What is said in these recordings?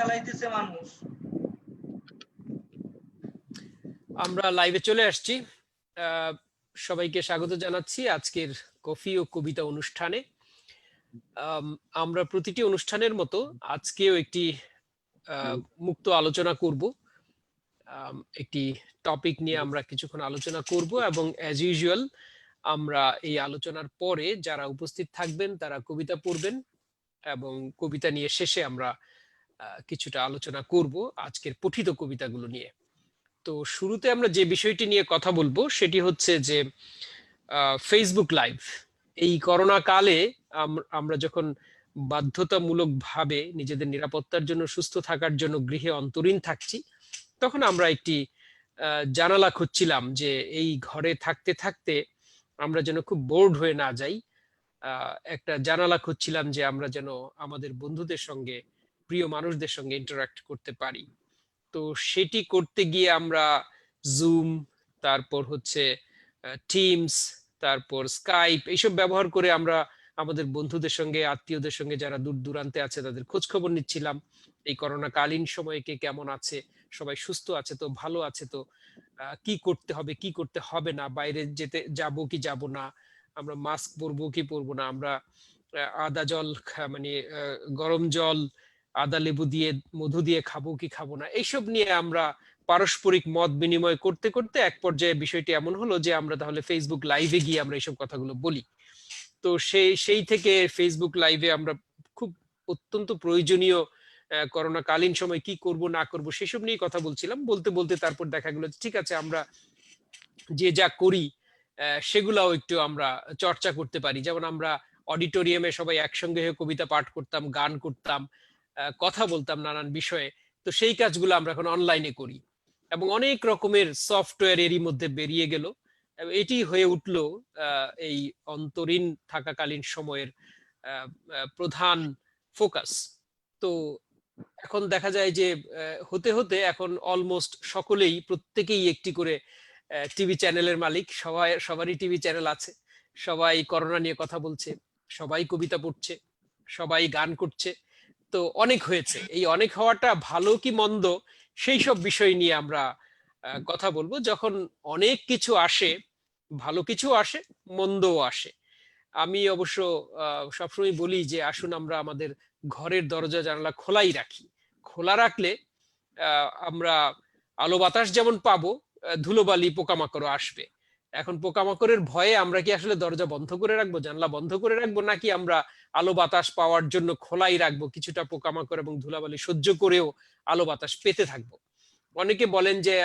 চালাইতেছে মানুষ। আমরা লাইভে চলে আসছি। সবাইকে স্বাগত জানাচ্ছি আজকের কফি ও কবিতা অনুষ্ঠানে। আমরা প্রতিটি অনুষ্ঠানের মতো আজকেও একটি মুক্ত আলোচনা করব। একটি টপিক নিয়ে আমরা কিছুক্ষণ আলোচনা করব এবং অ্যাজ ইউজুয়াল আমরা এই আলোচনার পরে যারা উপস্থিত থাকবেন তারা কবিতা পড়বেন এবং কবিতা নিয়ে শেষে আমরা কিছুটা আলোচনা করব আজকের পঠিত কবিতাগুলো নিয়ে। তো শুরুতে আমরা যে বিষয়টি নিয়ে কথা বলবো সেটি হচ্ছে যে ফেসবুক লাইভ। এই করোনা কালে আমরা যখন বাধ্যতামূলকভাবে নিজেদের নিরাপত্তার জন্য, সুস্থ থাকার জন্য গৃহে অন্তরীণ থাকছি, তখন আমরা একটি জানালা খুঁজছিলাম যে এই ঘরে থাকতে থাকতে আমরা যেন খুব বোর্ড হয়ে না যাই। একটা জানালা খুঁজছিলাম যে আমরা যেন আমাদের বন্ধুদের সঙ্গে, প্রিয় মানুষদের সঙ্গে ইন্টারাক্ট করতে পারি। তো সেটি করতে গিয়ে আমরা জুম, তারপর হচ্ছে টিমস, তারপর স্কাইপ এইসব ব্যবহার করে আমরা আমাদের বন্ধুদের সঙ্গে, আত্মীয়দের সঙ্গে যারা দূর দূরান্তে আছে তাদের খোঁজ খবর নিচ্ছিলাম। এই করোনা কালীন সময়ে কে কেমন আছে, সবাই সুস্থ আছে তো, ভালো আছে তো, কি করতে হবে কি করতে হবে না, বাইরে যেতে যাব কি যাব না, আমরা মাস্ক পরবো কি পরবো না, আমরা আদা জল মানে গরম জল আদা লেবু দিয়ে মধু দিয়ে খাবো কি খাবো না, এইসব নিয়ে আমরা পারস্পরিক মত বিনিময় করতে করতে এক পর্যায়ে বিষয়টি এমন হলো যে আমরা তাহলে ফেসবুক লাইভে গিয়ে আমরা এইসব কথাগুলো বলি। তো সেই থেকে ফেসবুক লাইভে আমরা খুব অত্যন্ত প্রয়োজনীয় করোনা কালীন সময় কি করব না করব সেসব নিয়ে কথা বলছিলাম। বলতে বলতে তারপর দেখা গেল ঠিক আছে, আমরা যে যা করি সেগুলাও একটু আমরা চর্চা করতে পারি। যেমন আমরা অডিটোরিয়ামে সবাই একসঙ্গে হয়ে কবিতা পাঠ করতাম, গান করতাম, কথা বলতাম নানান বিষয়ে। তো সেই কাজগুলো আমরা এখন অনলাইনে করি এবং অনেক রকমের সফটওয়্যার এরই মধ্যে বেরিয়ে গেল। এটি হয়ে উঠলো এই অন্তরীণ থাকাকালীন সময়ের প্রধান ফোকাস। তো এখন দেখা যায় যে হতে হতে এখন অলমোস্ট সকলেই, প্রত্যেকেই একটি করে টিভি চ্যানেলের মালিক। সবারই টিভি চ্যানেল আছে, সবাই করোনা নিয়ে কথা বলছে, সবাই কবিতা পড়ছে, সবাই গান করছে। তো অনেক হয়েছে। এই অনেক হওয়াটা ভালো কি মন্দ সেই সব বিষয় নিয়ে আমরা কথা বলবো। যখন অনেক কিছু আসে, ভালো কিছু আসে, মন্দও আসে। আমি অবশ্য সবসময় বলি যে আসুন আমরা আমাদের ঘরের দরজা জানালা খোলাই রাখি। খোলা রাখলে আমরা আলো বাতাস যেমন পাবো, ধুলোবালি পোকামাকড়ও আসবে। এখন পোকামাকড়ের ভয়ে আমরা কি আসলে দরজা বন্ধ করে রাখবো, জানলা বন্ধ করে রাখবো, নাকি আমরা আলো বাতাস পাওয়ার জন্য খোলাই রাখবো, কিছুটা পোকামাকড় এবং ধুলাবালি সহ্য করেও আলো বাতাস পেতে থাকবো? অনেকে বলেন যে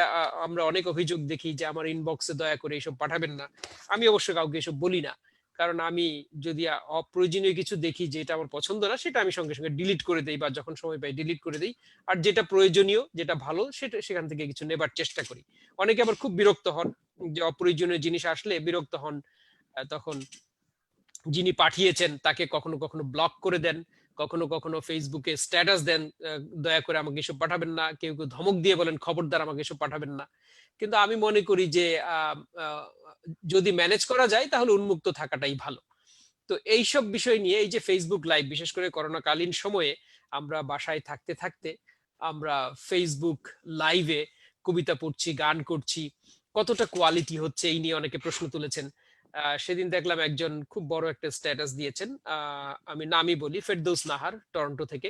আমরা অনেক অভিযোগ দেখি যে আমার ইনবক্সে দয়া করে এসব পাঠাবেন না। আমি অবশ্য কাউকে এসব বলি না, কারণ আমি যদি অপ্রয়োজনীয় কিছু দেখি যে এটা আমার পছন্দ না, সেটা আমি সঙ্গে সঙ্গে ডিলিট করে দেই, বা যখন সময় পাই ডিলিট করে দেই। আর যেটা প্রয়োজনীয়, যেটা ভালো, সেটা সেখান থেকে কিছু নেবার চেষ্টা করি। অনেকে আবার খুব বিরক্ত হন, যে অপ্রয়োজনীয় জিনিস আসলে বিরক্ত হন, তখন যিনি পাঠিয়েছেন তাকে কখনো কখনো ব্লক করে দেন, কখনো কখনো ফেসবুকে স্ট্যাটাস দেন, দয়া করে আমাকে এসব পাঠাবেন না। কেউ কেউ ধমক দিয়ে বলেন খবরদার আমাকে এসব পাঠাবেন না। কিন্তু আমি মনে করি যে যদি ম্যানেজ করা যায় তাহলে উন্মুক্ত থাকাটাই ভালো। তো এইসব বিষয় নিয়ে এই যে ফেসবুক লাইভ, বিশেষ করে করোনাকালীন সময়ে আমরা বাসায় থাকতে থাকতে আমরা ফেসবুক লাইভে কবিতা পড়ছি, গান করছি, কতটা কোয়ালিটি হচ্ছে এই নিয়ে অনেকে প্রশ্ন তুলেছেন। সেদিন দেখলাম একজন খুব বড় একটা স্ট্যাটাস দিয়েছেন, আমি নামই বলি, ফেরদৌস নাহার, টরন্টো থেকে।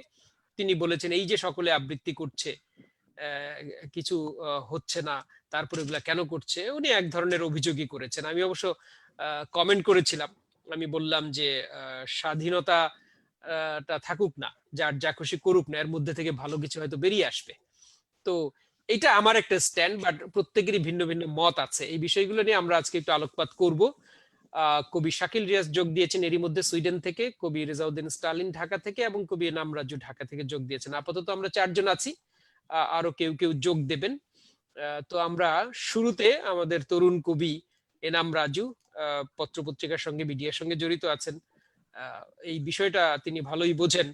তিনি বলেছেন এই যে সকলে আবৃত্তি করছে, কিছু হচ্ছে না, তারপরে এগুলা কেন করছে, উনি এক ধরনের অভিযোগই করেছেন। আমি অবশ্য কমেন্ট করেছিলাম, আমি বললাম যে স্বাধীনতা টা থাকুক না, যার যা খুশি করুক না, এর মধ্যে থেকে ভালো কিছু হয়তো বেরিয়ে আসবে। তো এটা আমার একটা স্ট্যান্ড, বাট প্রত্যেকেরই ভিন্ন ভিন্ন মত আছে। এই বিষয়গুলো নিয়ে আমরা আজকে একটু আলোকপাত করব। কবি শাকিল রিয়াজ যোগ দিয়েছেন এরই মধ্যে সুইডেন থেকে, কবি রেজাউদ্দিন স্টালিন ঢাকা থেকে, এবং কবি এনাম রাজু ঢাকা থেকে যোগ দিয়েছেন। আপাতত আমরা চারজন আছি, আরো কেউ কেউ যোগ দেবেন। তো আমরা শুরুতে আমাদের তরুণ কবি এনাম রাজু, পত্রপত্রিকার সঙ্গে, মিডিয়ার সঙ্গে জড়িত আছেন, এই বিষয়টা তিনি ভালোই বোঝেন,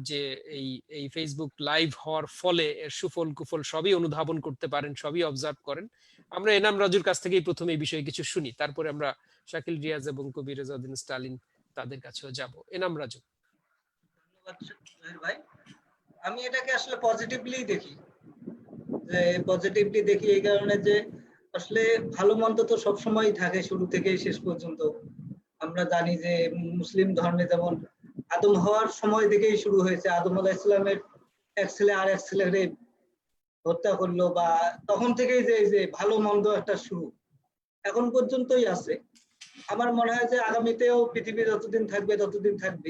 যে এই এই ফেসবুক লাইভ হওয়ার ফলে এর সুফল কুফল সবই অনুধাবন করতে পারেন, সবই অবজার্ভ করেন। আমরা এনাম রাজুর কাছ থেকেই প্রথমে এই বিষয়ে কিছু শুনি, তারপরে আমরা শাকিল রিয়াজ এবং কবি রেজাউদ্দিন স্টালিন তাদের কাছেও যাব। এনাম রাজু। ধন্যবাদ ভাই। আমি এটাকে আসলে পজিটিভলি দেখি, যে পজিটিভলি দেখি এই কারণে যে আসলে ভালো মন্দ তো সবসময় থাকে শুরু থেকে শেষ পর্যন্ত। আমরা জানি যে মুসলিম ধর্মে যেমন আদম হওয়ার সময় থেকেই শুরু হয়েছে, আদম আলাইহিস সালামের এক ছেলে আর এক ছেলেকে হত্যা করলো, বা তখন থেকেই যে ভালো মন্দ একটা শুরু এখন পর্যন্তই আছে। আমার মনে হয় যে আগামীতেও পৃথিবী যতদিন থাকবে ততদিন থাকবে।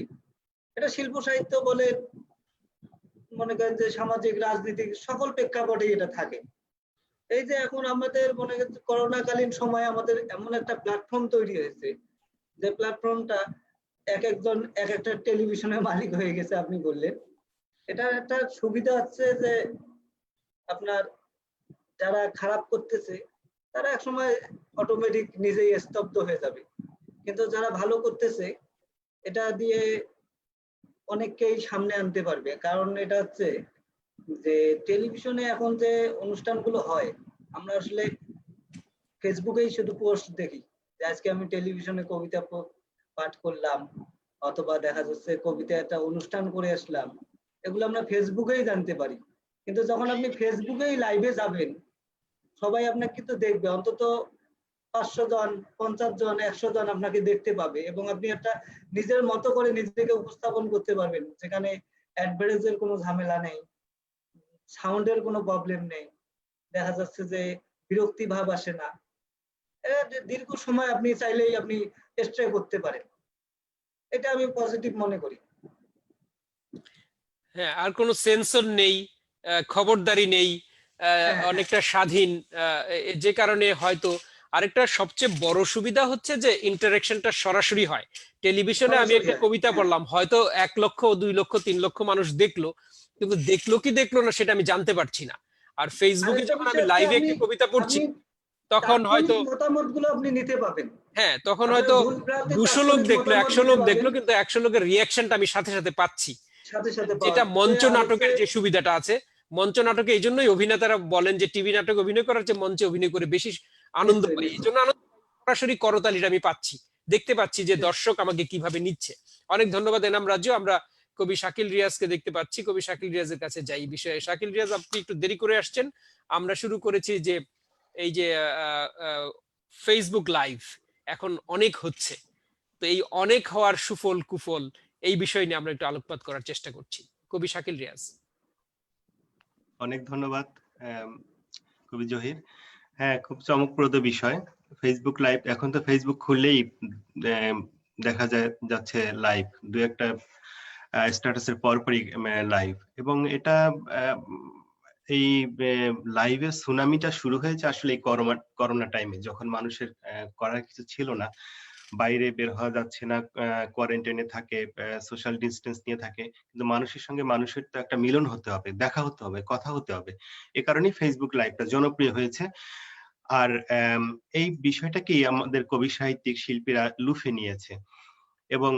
এটা শিল্প সাহিত্য বলে, মনে করেন যে সামাজিক রাজনীতিক সকল প্রেক্ষাপটেই এটা থাকে। এই যে এখন আমাদের মনে করেন করোনাকালীন সময়ে আমাদের এমন একটা প্ল্যাটফর্ম তৈরি হয়েছে, যে প্ল্যাটফর্মটা এক একজন এক একটা টেলিভিশনের মালিক হয়ে গেছে আপনি বললেন। এটা একটা সুবিধা হচ্ছে যে আপনার যারা খারাপ করতেছে তারা একসময় অটোমেটিক নিজেই স্তব্ধ হয়ে যাবে, কিন্তু যারা ভালো করতেছে এটা দিয়ে অনেককেই সামনে আনতে পারবে। কারণ এটা হচ্ছে যে টেলিভিশনে এখন যে অনুষ্ঠানগুলো হয়, আমরা আসলে ফেসবুকেই শুধু পোস্ট দেখি যে আজকে আমি টেলিভিশনে কবিতা পাঠ করলাম, অথবা দেখা যাচ্ছে কবিতা একটা অনুষ্ঠান করে আসলাম, এগুলো আমরা ফেসবুকেই জানতে পারি। কিন্তু যখন আপনি ফেসবুকেই লাইভে যাবেন, সবাই আপনাকে কিন্তু দেখবে, অন্তত 500 জন, 50 জন, 100 জন আপনাকে দেখতে পাবে, এবং আপনি একটা নিজের মতো করে নিজেকে উপস্থাপন করতে পারবেন, যেখানে অ্যাডভার্টাইজের কোনো ঝামেলা নেই, সাউন্ডের কোনো প্রবলেম নেই, দেখা যাচ্ছে যে বিরক্তি ভাব আসে না। দীর্ঘ সময় আপনি চাইলেই আপনি স্টে করতে পারেন। এটা আমি পজিটিভ মনে করি। হ্যাঁ, আর কোনো সেন্সর নেই, খবরদারি নেই, অনেকটা স্বাধীন, যে কারণে হয়তো আরেকটা সবচেয়ে বড় সুবিধা হচ্ছে যে ইন্টারেকশনটা সরাসরি হয়। টেলিভিশনে আমি একটা কবিতা পড়লাম, হয়তো 1 লক্ষ, 2 লক্ষ, 3 লক্ষ মানুষ দেখলো, কিন্তু দেখলো কি দেখলো না সেটা আমি জানতে পারছি না। আর ফেসবুকে যখন আমি লাইভে একটা কবিতা পড়ছি, তখন হয়তো মতামতগুলো আপনি নিতে পাবেন। হ্যাঁ, তখন হয়তো 200 লোক দেখলো, 100 লোক দেখলো, কিন্তু 100 লোকের রিয়াকশনটা আমি সাথে সাথে পাচ্ছি। যেটা মঞ্চ নাটকের যে সুবিধাটা আছে, মঞ্চ নাটকে এই জন্যই অভিনেতারা বলেন যে টিভি নাটক অভিনয় করার চেয়ে মঞ্চে অভিনয় করে বেশি আনন্দ পাই। এই জন্য সরাসরি করতালিটা আমি পাচ্ছি, দেখতে পাচ্ছি যে দর্শক আমাকে কিভাবে নিচ্ছে। অনেক ধন্যবাদ এনাম রাজু। আমরা কবি শাকিল রিয়াজকে দেখতে পাচ্ছি। কবি শাকিল রিয়াজের কাছে যাই বিষয়ে। শাকিল রিয়াজ, আপনি একটু দেরি করে আসছেন। আমরা শুরু করেছি যে এই যে ফেসবুক লাইভ এখন অনেক হচ্ছে, তো এই অনেক হওয়ার সুফল কুফল এই বিষয় নিয়ে আমরা একটু আলোকপাত করার চেষ্টা করছি। কবি শাকিল রিয়াজ। অনেক ধন্যবাদ কবি জহির। হ্যাঁ, খুব চমকপ্রদ বিষয় ফেসবুক লাইভ। এখন তো ফেসবুক খুললেই দেখা যাচ্ছে লাইভ, দু একটা স্ট্যাটাসের পরপরই লাইভ। এবং এটা এই লাইভের সুনামিটা শুরু হয়েছে আসলে এই করোনা টাইমে, যখন মানুষের করার কিছু ছিল না, বাইরে বের হওয়া যাচ্ছে না, কোয়ারেন্টাইনে থাকে, সোশ্যাল ডিস্টেন্স নিয়ে থাকে, কিন্তু মানুষের সঙ্গে মানুষের তো একটা মিলন হতে হবে, দেখা হতে হবে, কথা হতে হবে। এ কারণেই ফেসবুক লাইভটা জনপ্রিয় হয়েছে। আর এই বিষয়টাকেই আমাদের কবি সাহিত্যিক শিল্পীরা লুফে নিয়েছে, এবং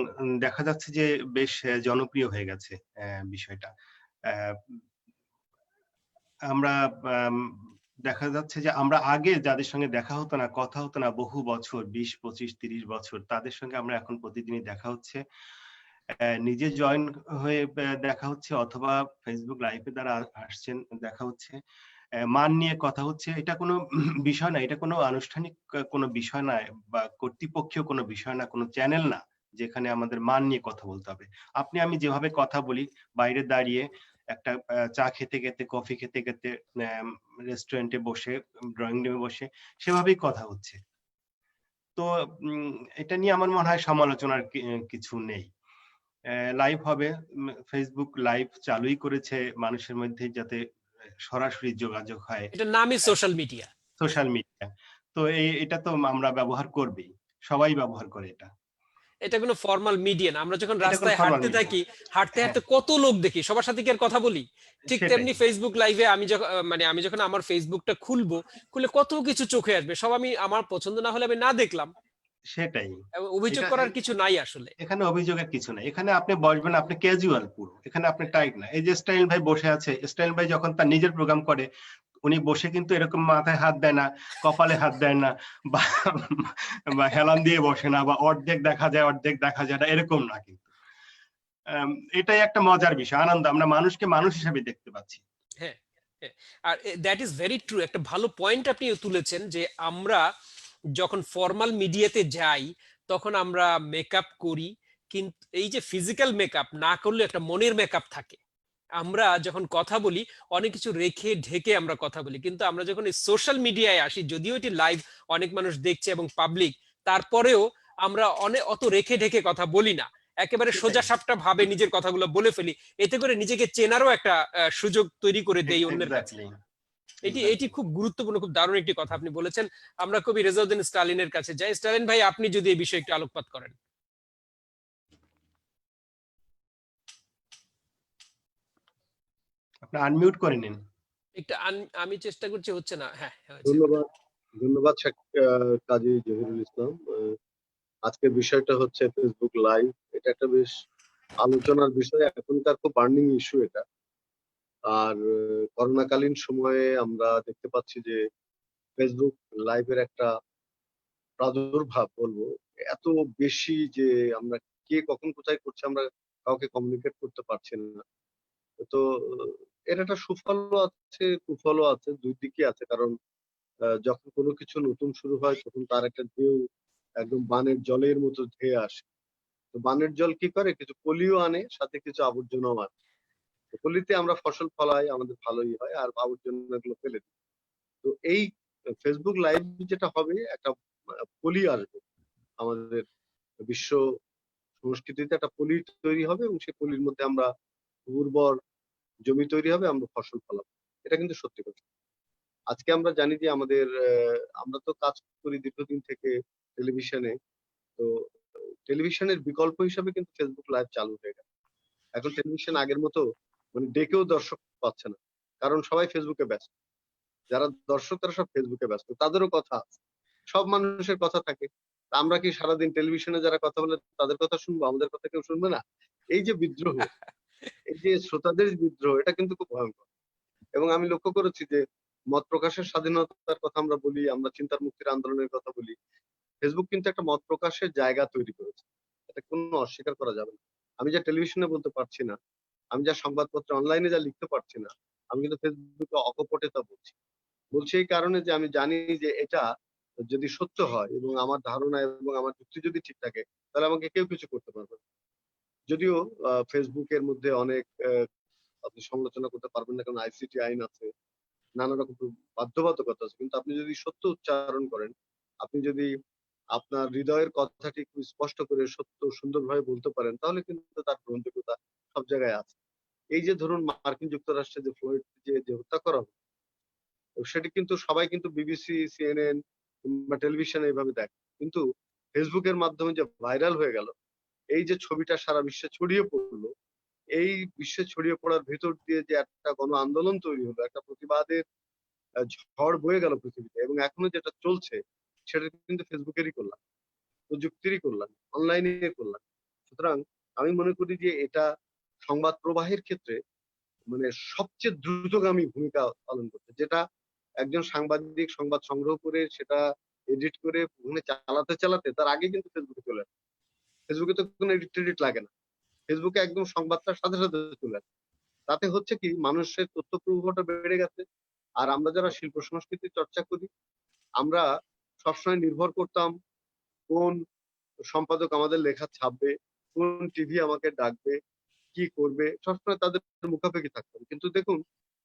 দেখা যাচ্ছে যে বেশ জনপ্রিয় হয়ে গেছে বিষয়টা। আমরা দেখা যাচ্ছে যে আমরা আগে যাদের সঙ্গে দেখা হতো না, কথা হতো না বহু বছর, 20, 25, 30 বছর, তাদের সঙ্গে আমরা এখন প্রতিদিনই দেখা হচ্ছে, নিজে জয়েন হয়ে দেখা হচ্ছে, অথবা ফেসবুক লাইভে দ্বারা আসছেন, দেখা হচ্ছে, মান নিয়ে কথা হচ্ছে। এটা কোনো বিষয় না, এটা কোনো আনুষ্ঠানিক কোনো বিষয় না, বা কর্তৃপক্ষীয় কোনো বিষয় না, কোনো চ্যানেল না যেখানে আমাদের মান নিয়ে কথা বলতে হবে। আপনি আমি যেভাবে কথা বলি বাইরে দাঁড়িয়ে, একটা চা খেতে খেতে, কফি খেতে খেতে, রেস্টুরেন্টে বসে, ড্রয়িং রুমে বসে, সেভাবেই কথা হচ্ছে। তো এটা নিয়ে আমার মনে হয় সমালোচনার কিছু নেই। লাইভ হবে, ফেসবুক লাইভ চালুই করেছে মানুষের মধ্যে যাতে সরাসরি যোগাযোগ হয়। এটার নামই সোশ্যাল মিডিয়া। Social media. তো এটা তো আমরা ব্যবহার করবেই, সবাই ব্যবহার করে এটা। এটা কোনো ফর্মাল মিডিয়া না। আমরা যখন রাস্তায় হাঁটতে থাকি, হাঁটতে হাঁটতে কত লোক দেখি, সবার সাথে কি আর কথা বলি? ঠিক তেমনি ফেসবুক লাইভে আমি যখন আমার ফেসবুকটা খুলবো, খুলে কত কিছু চোখে আসবে, সব আমি আমার পছন্দ না হলে আমি না দেখলাম। সেটাই, অভিযোগ করার কিছু নাই আসলে। এখানে অভিযোগের কিছু নাই। এখানে আপনি বসবেন, আপনি ক্যাজুয়াল পুরো, এখানে আপনি টাইট না। এই যে স্টাইল ভাই বসে আছে, স্টাইল ভাই যখন তার নিজের প্রোগ্রাম করে, উনি বসে কিন্তু এরকম মাথায় হাত দেয় না, কপালে হাত দেয় না, বা হেলান দিয়ে বসে না, বা অর্ধেক দেখা যায় অর্ধেক দেখা যায় না, এরকম না। কিন্তু এটাই একটা মজার বিষয়, আনন্দ, আমরা মানুষকে মানুষ হিসেবে দেখতে পাচ্ছি। হ্যাঁ, হ্যাঁ। আর দ্যাট ইজ ভেরি ট্রু, একটা ভালো পয়েন্ট আপনি তুলেছেন যে আমরা যখন ফর্মাল মিডিয়াতে যাই তখন আমরা মেকআপ করি, কিন্তু এই যে ফিজিক্যাল মেকআপ না করলে একটা মনের মেকআপ থাকে। আমরা যখন কথা বলি অনেক কিছু রেখে ঢেকে আমরা কথা বলি, কিন্তু আমরা যখন এই সোশ্যাল মিডিয়ায় আসি, যদিও এটি লাইভ, অনেক মানুষ দেখছে এবং পাবলিক, তারপরেও আমরা অনেক অত রেখে ঢেকে কথা বলি না, একেবারে সোজা সাপটা ভাবে নিজের কথাগুলো বলে ফেলি। এতে করে নিজেকে চেনারও একটা সুযোগ তৈরি করে দেই অন্যের কাছে। এটি এটি খুব গুরুত্বপূর্ণ, খুব দারুণ একটি কথা আপনি বলেছেন। আমরা কবি রেজাউদ্দিন স্টালিনের কাছে যাই। স্টালিন ভাই, আপনি যদি এই বিষয়ে একটু আলোকপাত করেন। আপনি আনমিউট করে নিন। একটু আমি চেষ্টা করছি, হচ্ছে না। হ্যাঁ, হয়েছে। ধন্যবাদ, ধন্যবাদ কাজী জহিরুল ইসলাম। আজকের বিষয়টা হচ্ছে ফেসবুক লাইভ। এটা একটা বেশ আলোচনার বিষয়, এখনকার খুব বার্নিং ইস্যু এটা। আর করোনাকালীন সময়ে আমরা দেখতে পাচ্ছি যে ফেসবুক লাইভের একটা প্রাদুর্ভাব বলবো এত বেশি যে আমরা কে কখন কোথায় করছে আমরা কাউকে কমিউনিকেট করতে পারছি না। তো এর একটা সুফলও আছে কুফলও আছে, দুই দিকই আছে। কারণ যখন কোনো কিছু নতুন শুরু হয় তখন তার একটা ঢেউ একদম বানের জলের মতো ধেয়ে আসে। তো বানের জল কি করে, কিছু পলিও আনে, সাথে কিছু আবর্জনাও আনে। তো পলিতে আমরা ফসল ফলাই, আমাদের ভালোই হয়, আর আবর্জনাগুলো ফেলে দিই। তো এই ফেসবুক লাইভ যেটা হবে, একটা পলি আসবে আমাদের বিশ্ব সংস্কৃতিতে, একটা পলি তৈরি হবে এবং সেই পলির মধ্যে আমরা উর্বর জমি তৈরি হবে, আমরা ফসল ফলাবো। এটা কিন্তু সত্যি কথা। আজকে আমরা জানি যে আমাদের আমরা তো কাজ করি দীর্ঘদিন থেকে টেলিভিশনে। তো টেলিভিশনের বিকল্প হিসাবে কিন্তু ফেসবুক লাইভ চালু হয়ে গেছে। এখন টেলিভিশন আগের মতো মানে ডেকেও দর্শক পাচ্ছে না, কারণ সবাই ফেসবুকে ব্যস্ত। যারা দর্শক তারা সব ফেসবুকে ব্যস্ত, তাদেরও কথা আছে, সব মানুষের কথা থাকে। তা আমরা কি সারাদিন টেলিভিশনে যারা কথা বলে তাদের কথা শুনবো, আমাদের কথা কেউ শুনবে না? এই যে বিদ্রোহ, এই যে শ্রোতাদের বিদ্রোহ, এটা কিন্তু খুব ভয়ঙ্কর। এবং আমি লক্ষ্য করেছি যে মত প্রকাশের স্বাধীনতার কথা আমরা বলি, আমরা চিন্তার মুক্তির আন্দোলনের কথা বলি, ফেসবুক কিন্তু একটা মত প্রকাশের জায়গা তৈরি করেছে। এটা কোনো অস্বীকার করা যাবে না। আমি যা টেলিভিশনে বলতে পারছি না, আমি যা সংবাদপত্রে অনলাইনে যা লিখতে পারছি না, আমি কিন্তু ফেসবুকে অকপটে তা বলছি। বলছি এই কারণে যে আমি জানি যে এটা যদি সত্য হয় এবং আমার ধারণা এবং আমার যুক্তি যদি ঠিক থাকে, তাহলে আমাকে কেউ কিছু করতে পারবে না। যদিও ফেসবুকের মধ্যে অনেক আপনি সমালোচনা করতে পারবেন না, কারণ আইসিটি আইন আছে, নানা রকম বাধ্যবাধকতা আছে। কিন্তু আপনি যদি সত্য উচ্চারণ করেন, আপনি যদি আপনার হৃদয়ের কথাটি খুব স্পষ্ট করে সত্য সুন্দরভাবে বলতে পারেন, তাহলে কিন্তু তার গ্রহণযোগ্যতা সব জায়গায় আছে। এই যে ধরুন মার্কিন যুক্তরাষ্ট্রে যে ফ্লোরিড যে হত্যা করা হলো, সেটি কিন্তু সবাই কিন্তু বিবিসি, সিএনএন কিংবা টেলিভিশনে এইভাবে দেখে, কিন্তু ফেসবুকের মাধ্যমে যে ভাইরাল হয়ে গেল, এই যে ছবিটা সারা বিশ্বে ছড়িয়ে পড়লো, এই বিশ্বে ছড়িয়ে পড়ার ভেতর দিয়ে যে একটা গণ আন্দোলন তৈরি হলো, একটা প্রতিবাদের ঝড় বয়ে গেল পৃথিবীতে, এবং এখনো যেটা চলছে সেটা কিন্তু ফেসবুকেরই কল্যাণ, প্রযুক্তিরই কল্যাণ, অনলাইনের কল্যাণ। সুতরাং আমি মনে করি যে এটা সংবাদ প্রবাহের ক্ষেত্রে মানে সবচেয়ে দ্রুতগামী ভূমিকা পালন করছে, যেটা একজন সাংবাদিক সংবাদ সংগ্রহ করে সেটা এডিট করে ওখানে চালাতে চালাতে তার আগে কিন্তু ফেসবুকে চলে আসে। ফেসবুকে তো কোনো এডিট টেডিট লাগে না, ফেসবুকে একদম সংবাদটার সাথে সাথে চলে আসে। তাতে হচ্ছে কি, মানুষের তথ্য প্রবাহটা বেড়ে গেছে। আর আমরা যারা শিল্প সংস্কৃতি চর্চা করি, আমরা সবসময় নির্ভর করতাম কোন সম্পাদক আমাদের লেখা ছাপবে, কোন টিভি আমাকে ডাকবে, কি করবে, সবসময় তাদের মুখাপেক্ষি থাকতাম। কিন্তু দেখুন,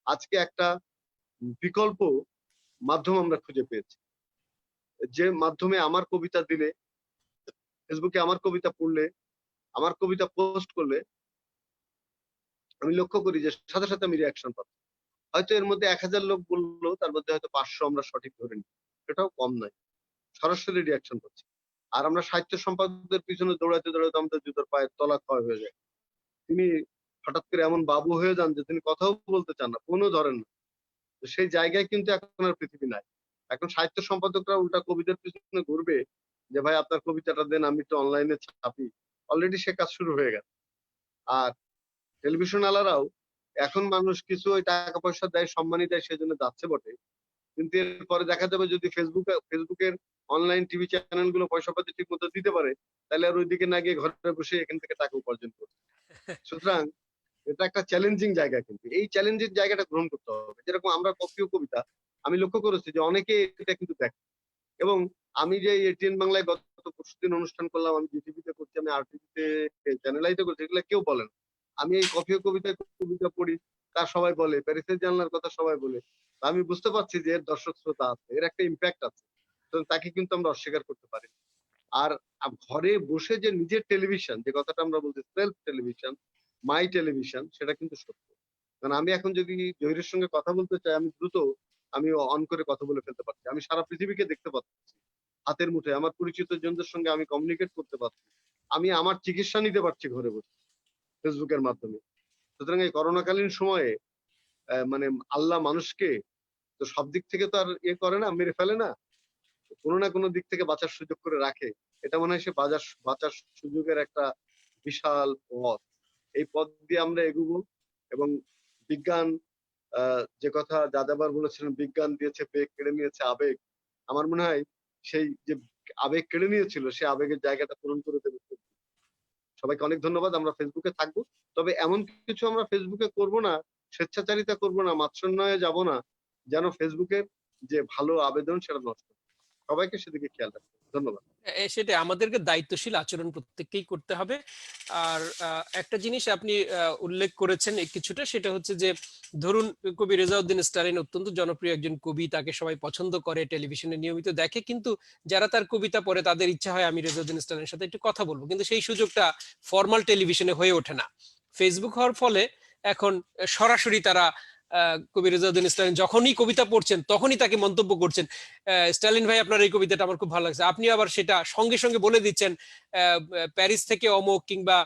আজকে একটা বিকল্প মাধ্যম আমরা খুঁজে পেয়েছি, যে মাধ্যমে আমার কবিতা দিলে, ফেসবুকে আমার কবিতা পড়লে, আমার কবিতা পোস্ট করলে, আমি লক্ষ্য করি যে সাথে সাথে আমি রিয়াকশন পাচ্ছি। হয়তো এর মধ্যে 1000 লোক বললো, তার মধ্যে হয়তো 500 আমরা সঠিক ধরে নিই, সেটাও কম নয়, সরাসরি রিয়াকশন পাচ্ছি। আর আমরা সাহিত্য সম্পাদকদের পিছনে দৌড়াতে দৌড়াতে আমাদের জুতোর পায়ের তলা ক্ষয় হয়ে যায়। তিনি হঠাৎ করে এমন বাবু হয়ে যান যে তিনি কথাও বলতে চান না, ফোনও ধরেন না। তো সেই জায়গায় কিন্তু এখন আর পৃথিবী নাই। এখন সাহিত্য সম্পাদকরা উল্টা কবিদের পিছনে ঘুরবে যে ভাই আপনার কবিতাটা দেন, আমি একটু অনলাইনে ছাপি। অলরেডি সে কাজ শুরু হয়ে গেছে। আর টেলিভিশন আলারাও এখন মানুষ কিছু ওই টাকা পয়সা দেয়, সম্মানই দেয়, সেজন্য যাচ্ছে বটে, কিন্তু এরপরে দেখা যাবে যদি ফেসবুকের অনলাইন টিভি চ্যানেলগুলো পয়সা পাতি ঠিক মতো দিতে পারে, তাহলে আর ওইদিকে না গিয়ে ঘরে বসে এখান থেকে টাকা উপার্জন করবে। সুতরাং এটা একটা চ্যালেঞ্জিং জায়গা, কিন্তু এই চ্যালেঞ্জিং জায়গাটা গ্রহণ করতে হবে। যেরকম আমরা কফি ও কবিতা, আমি লক্ষ্য করেছি যে অনেকে এটা কিন্তু দেখে। এবং আমি যে এটিএন বাংলায় গত পরশুদিন অনুষ্ঠান করলাম, আমি জিটিভিতে করছি, আমি আরটিভিতে চ্যানেলাইজে করছি, এগুলো কেউ বলেন। আমি এই কফি ও কবিতা পড়ি, তার সবাই বলে, প্যারিসের জানলার কথা সবাই বলে। আমি বুঝতে পারছি যে এর দর্শক শ্রোতা আছে, এর একটা ইম্প্যাক্ট আছে। তো তাকে কিন্তু আমরা অস্বীকার করতে পারি। আর ঘরে বসে যে নিজের টেলিভিশন, যে কথাটা আমরা বলছি সেলফ টেলিভিশন, মাই টেলিভিশন, সেটা কিন্তু সত্য। কারণ আমি এখন যদি জহিরের সঙ্গে কথা বলতে চাই, আমি দ্রুত আমি অন করে কথা বলে ফেলতে পারছি। আমি সারা পৃথিবীকে দেখতে পাচ্ছি হাতের মুঠোয়। আমার পরিচিত জনদের সঙ্গে আমি কমিউনিকেট করতে পারছি। আমি আমার চিকিৎসা নিতে পারছি ঘরে বসে ফেসবুকের মাধ্যমে। সুতরাং এই করোনাকালীন সময়ে মানে আল্লাহ মানুষকে তো সব দিক থেকে তো আর করে না, মেরে ফেলে না, কোনো না কোনো দিক থেকে বাঁচার সুযোগ করে রাখে। এটা মনে হয় সে বাঁচার সুযোগের একটা বিশাল পথ। এই পথ দিয়ে আমরা এগুবো। এবং বিজ্ঞান, যে কথা যাযাবর বলেছিলেন, বিজ্ঞান দিয়েছে বেগ, কেড়ে নিয়েছে আবেগ। আমার মনে হয় সেই যে আবেগ কেড়ে নিয়েছিল, সে আবেগের জায়গাটা পূরণ করে দেবে। সবাইকে অনেক ধন্যবাদ। আমরা ফেসবুকে থাকবো, তবে এমন কিছু আমরা ফেসবুকে করব না, স্বেচ্ছাচারিতা করব না, মাৎসন্যায়ে যাব না, যেন ফেসবুকের যে ভালো আবেদন সেটা নষ্ট হয়। সবাইকে সেদিকে খেয়াল রাখবেন। ধন্যবাদ। সেটা আমাদেরকে দায়িত্বশীল আচরণ প্রত্যেককেই করতে হবে। আর একটা জিনিস আপনি উল্লেখ করেছেন কিছুটা, সেটা হচ্ছে যে ধরুন কবি রেজাউদ্দিন স্টালিন অত্যন্ত জনপ্রিয় একজন কবি, তাকে সবাই পছন্দ করে, টেলিভিশনে নিয়মিত দেখে, কিন্তু যারা তার কবিতা পড়ে তাদের ইচ্ছা হয় আমি রেজাউদ্দিন স্টালিনের সাথে একটু কথা বলবো, কিন্তু সেই সুযোগটা ফরমাল টেলিভিশনে হয়ে ওঠে না। ফেসবুক হওয়ার ফলে এখন সরাসরি তারা কবি রেজাউদ্দিন স্টালিন যখনই কবিতা পড়ছেন তখনই তাকে মন্তব্য করছেন, স্টালিন ভাই আপনার এই কবিতাটা আমার খুব ভালো লাগছে, আপনি আবার সেটা সঙ্গে সঙ্গে বলে দিচ্ছেন প্যারিস থেকে অমুক কিংবা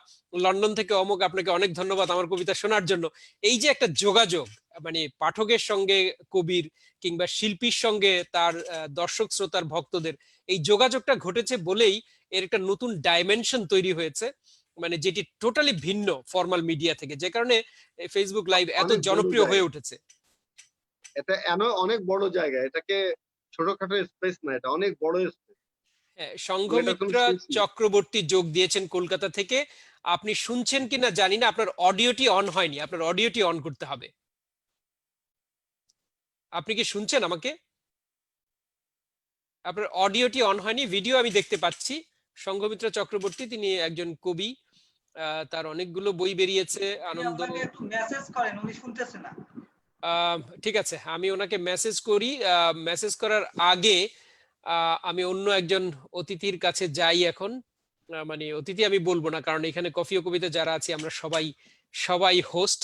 লন্ডন থেকে অমুক, আপনাকে অনেক ধন্যবাদ আমার কবিতা শোনার জন্য। এই যে একটা যোগাযোগ, মানে পাঠকের সঙ্গে কবির কিংবা শিল্পীর সঙ্গে তার দর্শক শ্রোতার ভক্তদের, এই যোগাযোগটা ঘটেছে বলেই এর একটা নতুন ডাইমেনশন তৈরি হয়েছে, মানে যেটি টোটালি ভিন্ন ফর্মাল মিডিয়া থেকে, যে কারণে ফেসবুক লাইভ এত অনেক বড় জনপ্রিয় জায়গা, হয়ে উঠেছে। এটা অনেক বড় জায়গা, এটাকে ছোটখাটো স্পেস না, এটা অনেক বড় স্পেস। এটার কোনো সংঘমিত্রা শেষ নেই। চক্রবর্তী যোগ দিয়েছেন কলকাতা থেকে। আপনি শুনছেন কিনা জানি না, আপনার অডিওটি অন হয়নি, আপনার অডিওটি অন করতে হবে। আপনি কি শুনছেন আমাকে? আপনার অডিওটি অন হয়নি। ভিডিও আমি দেখতে পাচ্ছি। সংঘমিত্রা চক্রবর্তী, তিনি একজন কবি, তার অনেকগুলো বই বেরিয়েছে। আনন্দ, আপনাকে একটু মেসেজ করেন, উনি শুনতেছে না। ঠিক আছে, আমি ওনাকে মেসেজ করি। মেসেজ করার আগে আমি অন্য একজন অতিথির কাছে যাই এখন। মানে অতিথি আমি বলবো না, কারণ এখানে কফি ও কবিতা যারা আছি আমরা সবাই সবাই হোস্ট,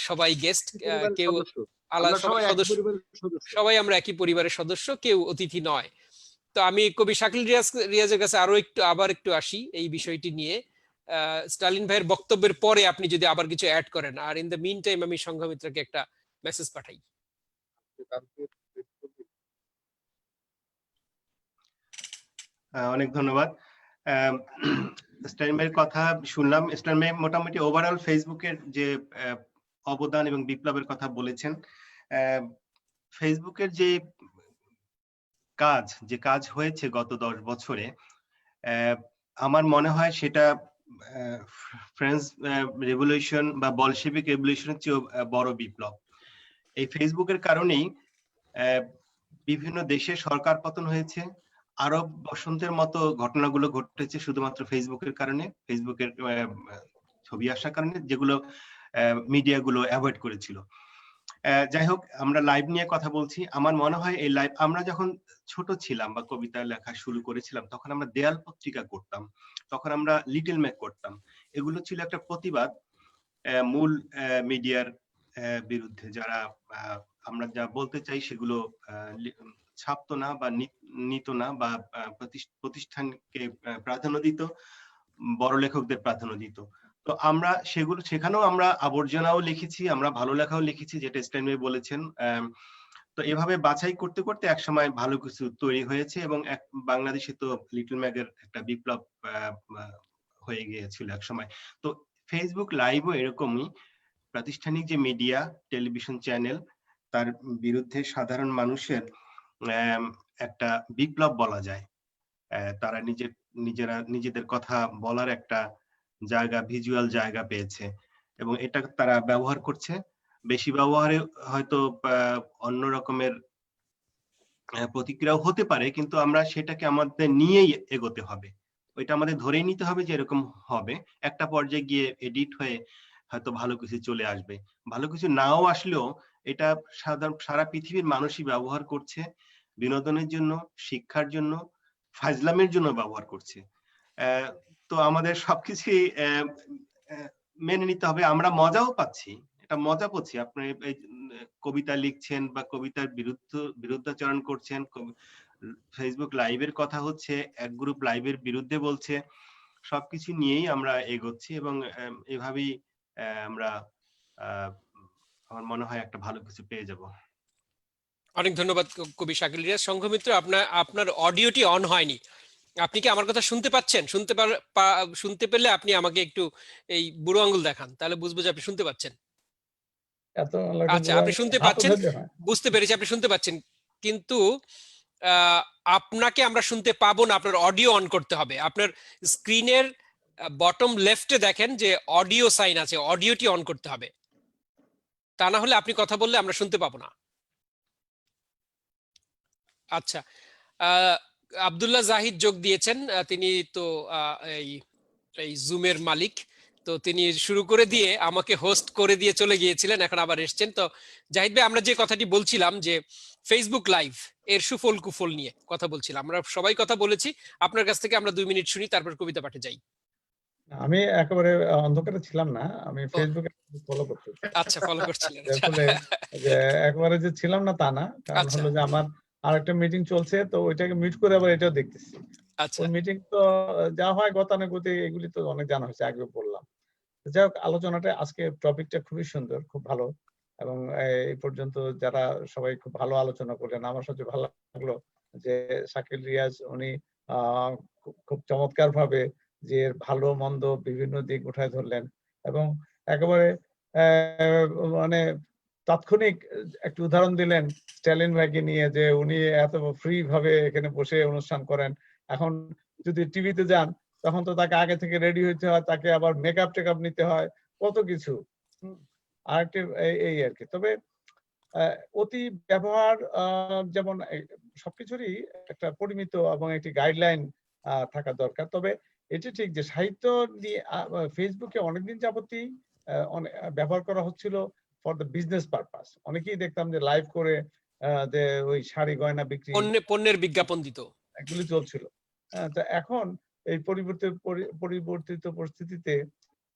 সবাই গেস্ট, পরিবারের কেউ সদস্য, আলাদা, আমরা সবাই সবাই এক সদস্য, পরিবারের সদস্য। সবাই আমরা একই পরিবারের সদস্য, কেউ অতিথি নয়। তো আমি কবি শাকিল রিয়াজের কাছে আবার একটু আসি এই বিষয়টি নিয়ে। স্টালিন ভাইয়ের বক্তব্যের পরে আপনি যদি আবার কিছু অ্যাড করেন, আর ইন দ্য মিন টাইম আমি সংঘমিত্রাকে একটা মেসেজ পাঠাই। অনেক ধন্যবাদ। স্টালিন ভাইয়ের কথা শুনলাম। স্টালিন ভাই মোটামুটি ওভারঅল ফেসবুকের যে অবদান এবং বিপ্লবের কথা বলেছেন। ফেসবুকের যে কাজ হয়েছে গত 10 বছরে, আমার মনে হয় সেটা ফ্রেঞ্চ রেভলিউশন বা বলশেভিক রেভলিউশনের চেয়েও বড় বিপ্লব। এই ফেসবুকের কারণেই বিভিন্ন দেশে সরকার পতন হয়েছে, আরব বসন্তের মতো ঘটনাগুলো ঘটেছে শুধুমাত্র ফেসবুকের কারণে, ফেসবুকের ছবি আসার কারণে, যেগুলো মিডিয়াগুলো অ্যাভয়েড করেছিল। যাই হোক, আমরা লাইভ নিয়ে কথা বলছি। আমার মনে হয় এই লাইভ, আমরা যখন ছোট ছিলাম বা কবিতা লেখা শুরু করেছিলাম, তখন আমরা দেয়াল পত্রিকা করতাম, তখন আমরা লিটল ম্যাক করতাম। এগুলো ছিল একটা প্রতিবাদ মূল মিডিয়ার বিরুদ্ধে, যারা আমরা যা বলতে চাই সেগুলো ছাপতো না বা নিত না, বা প্রতিষ্ঠানকে প্রাধান্য দিত, বড় লেখকদের প্রাধান্য দিত। তো আমরা সেখানেও আমরা আবর্জনাও লিখেছি, আমরা ভালো লেখাও লিখেছি, যেটা স্টালিন ভাই বলেছেন। তো এভাবে বাছাই করতে করতে একসময় ভালো কিছু তৈরি হয়েছে, এবং বাংলাদেশে তো লিটল ম্যাগের একটা বিপ্লব হয়ে গিয়েছিল একসময়। তো ফেসবুক লাইভও এরকমই প্রাতিষ্ঠানিক যে মিডিয়া, টেলিভিশন চ্যানেল, তার বিরুদ্ধে সাধারণ মানুষের একটা বিপ্লব বলা যায়। তারা নিজেদের কথা বলার একটা জায়গা, ভিজুয়াল জায়গা পেয়েছে এবং এটা তারা ব্যবহার করছে। বেশি ব্যবহারে হয়তো অন্য রকমের প্রতিক্রিয়াও হতে পারে, কিন্তু আমরা সেটাকে আমাদের নিয়েই এগোতে হবে। ওইটা আমাদের ধরেই নিতে হবে যে এরকম হবে। একটা পর্যায়ে গিয়ে এডিট হয়ে হয়তো ভালো কিছু চলে আসবে। ভালো কিছু নাও আসলেও এটা সারা পৃথিবীর মানুষই ব্যবহার করছে বিনোদনের জন্য, শিক্ষার জন্য, ফাজলামের জন্য ব্যবহার করছে। তো আমাদের সবকিছুই মেনে নিতে হবে। আমরা মজাও পাচ্ছি, এটা মজা পাচ্ছি। আপনি এই কবিতা লিখছেন বা কবিতার বিরুদ্ধাচরণ করছেন, ফেসবুক লাইভের কথা হচ্ছে, এক গ্রুপ লাইভের বিরুদ্ধে বলছে, সবকিছু নিয়েই আমরা এগোচ্ছি এবং এভাবেই আমরা আমার মনে হয় একটা ভালো কিছু পেয়ে যাব। অনেক ধন্যবাদ কবি শাকিল রিয়াজ। সংঘমিত্র, আপনার অডিওটি অন হয়নি, আপনি কি আমার কথা শুনতে পাচ্ছেন? শুনতে পেলে আপনি আমাকে একটু এই বুড়ো আঙ্গুল দেখান, তাহলে বুঝবো যে আপনি শুনতে পাচ্ছেন। আচ্ছা, আপনি শুনতে পাচ্ছেন, বুঝতে পেরেছি আপনি শুনতে পাচ্ছেন, কিন্তু আপনাকে আমরা শুনতে পাবো না। আপনার অডিও অন করতে হবে। আপনার স্ক্রিনের বটম লেফটে দেখেন যে অডিও সাইন আছে, অডিওটি অন করতে হবে, তা না হলে আপনি কথা বললে আমরা শুনতে পাবো না। আচ্ছা, আব্দুল্লাহ জাহিদ যোগ দিয়েছেন। তিনি তো এই জুমের মালিক, তো তিনি শুরু করে দিয়ে আমাকে হোস্ট করে দিয়ে চলে গিয়েছিলেন, এখন আবার এসছেন। তো জাহিদ ভাই, আমরা যে কথাটি বলছিলাম যে ফেসবুক লাইভ এর সুফল কুফল নিয়ে কথা বলছিলাম, আমরা সবাই কথা বলেছি। আপনার কাছ থেকে আমরা 2 মিনিট শুনি, তারপর কবিতা পাঠে যাই। আমি একেবারে অন্ধকারে ছিলাম না, আমি ফেসবুকে ফলো করছি। আচ্ছা, ফলো করছিলেন। আসলে যে একেবারে যে ছিলাম না তা না, কারণ হলো যে আমার আরেকটা মিটিং চলছে, তো ওইটাকে মিট করে আবার এটাও দেখতেছি। ওই মিটিং তো যা হয় গতানুগতিক, এগুলি তো অনেক জানা হয়েছে, আগে বললাম। যাই হোক, আলোচনাটা আজকে টপিকটা খুবই সুন্দর, খুব ভালো, এবং এই পর্যন্ত যারা সবাই খুব ভালো আলোচনা করলেন। আমার সবচেয়ে ভালো লাগলো যে শাকিল রিয়াজ উনি খুব চমৎকার ভাবে যে ভালো মন্দ বিভিন্ন দিক উঠায় ধরলেন এবং একেবারে মানে তাৎক্ষণিক একটু উদাহরণ দিলেন স্ট্যালিন ভাইকে নিয়ে, যে উনি এত ফ্রি ভাবে এখানে বসে অনুষ্ঠান করেন। এখন যদি টিভিতে যান তখন তো তাকে আগে থেকে রেডি হইতে হয়, তাকে আবার মেকআপ টেকআপ নিতে হয়, কত কিছু। আরেকটি এই আর কি। তবে অতি ব্যবহার যেমন সবকিছুরই একটা পরিমিত এবং একটি গাইডলাইন থাকা দরকার। তবে এটি ঠিক যে সাহিত্য নিয়ে ফেসবুকে অনেকদিন যাবতই ব্যবহার করা হচ্ছিল ফর দ্য বিজনেস পারপাস। অনেকেই দেখতাম যে লাইভ করে যে ওই শাড়ি গয়না বিক্রি, পণ্যের বিজ্ঞাপন দিত, এগুলি চলছিল। তো এখন এই পরিবর্তিত পরিস্থিতিতে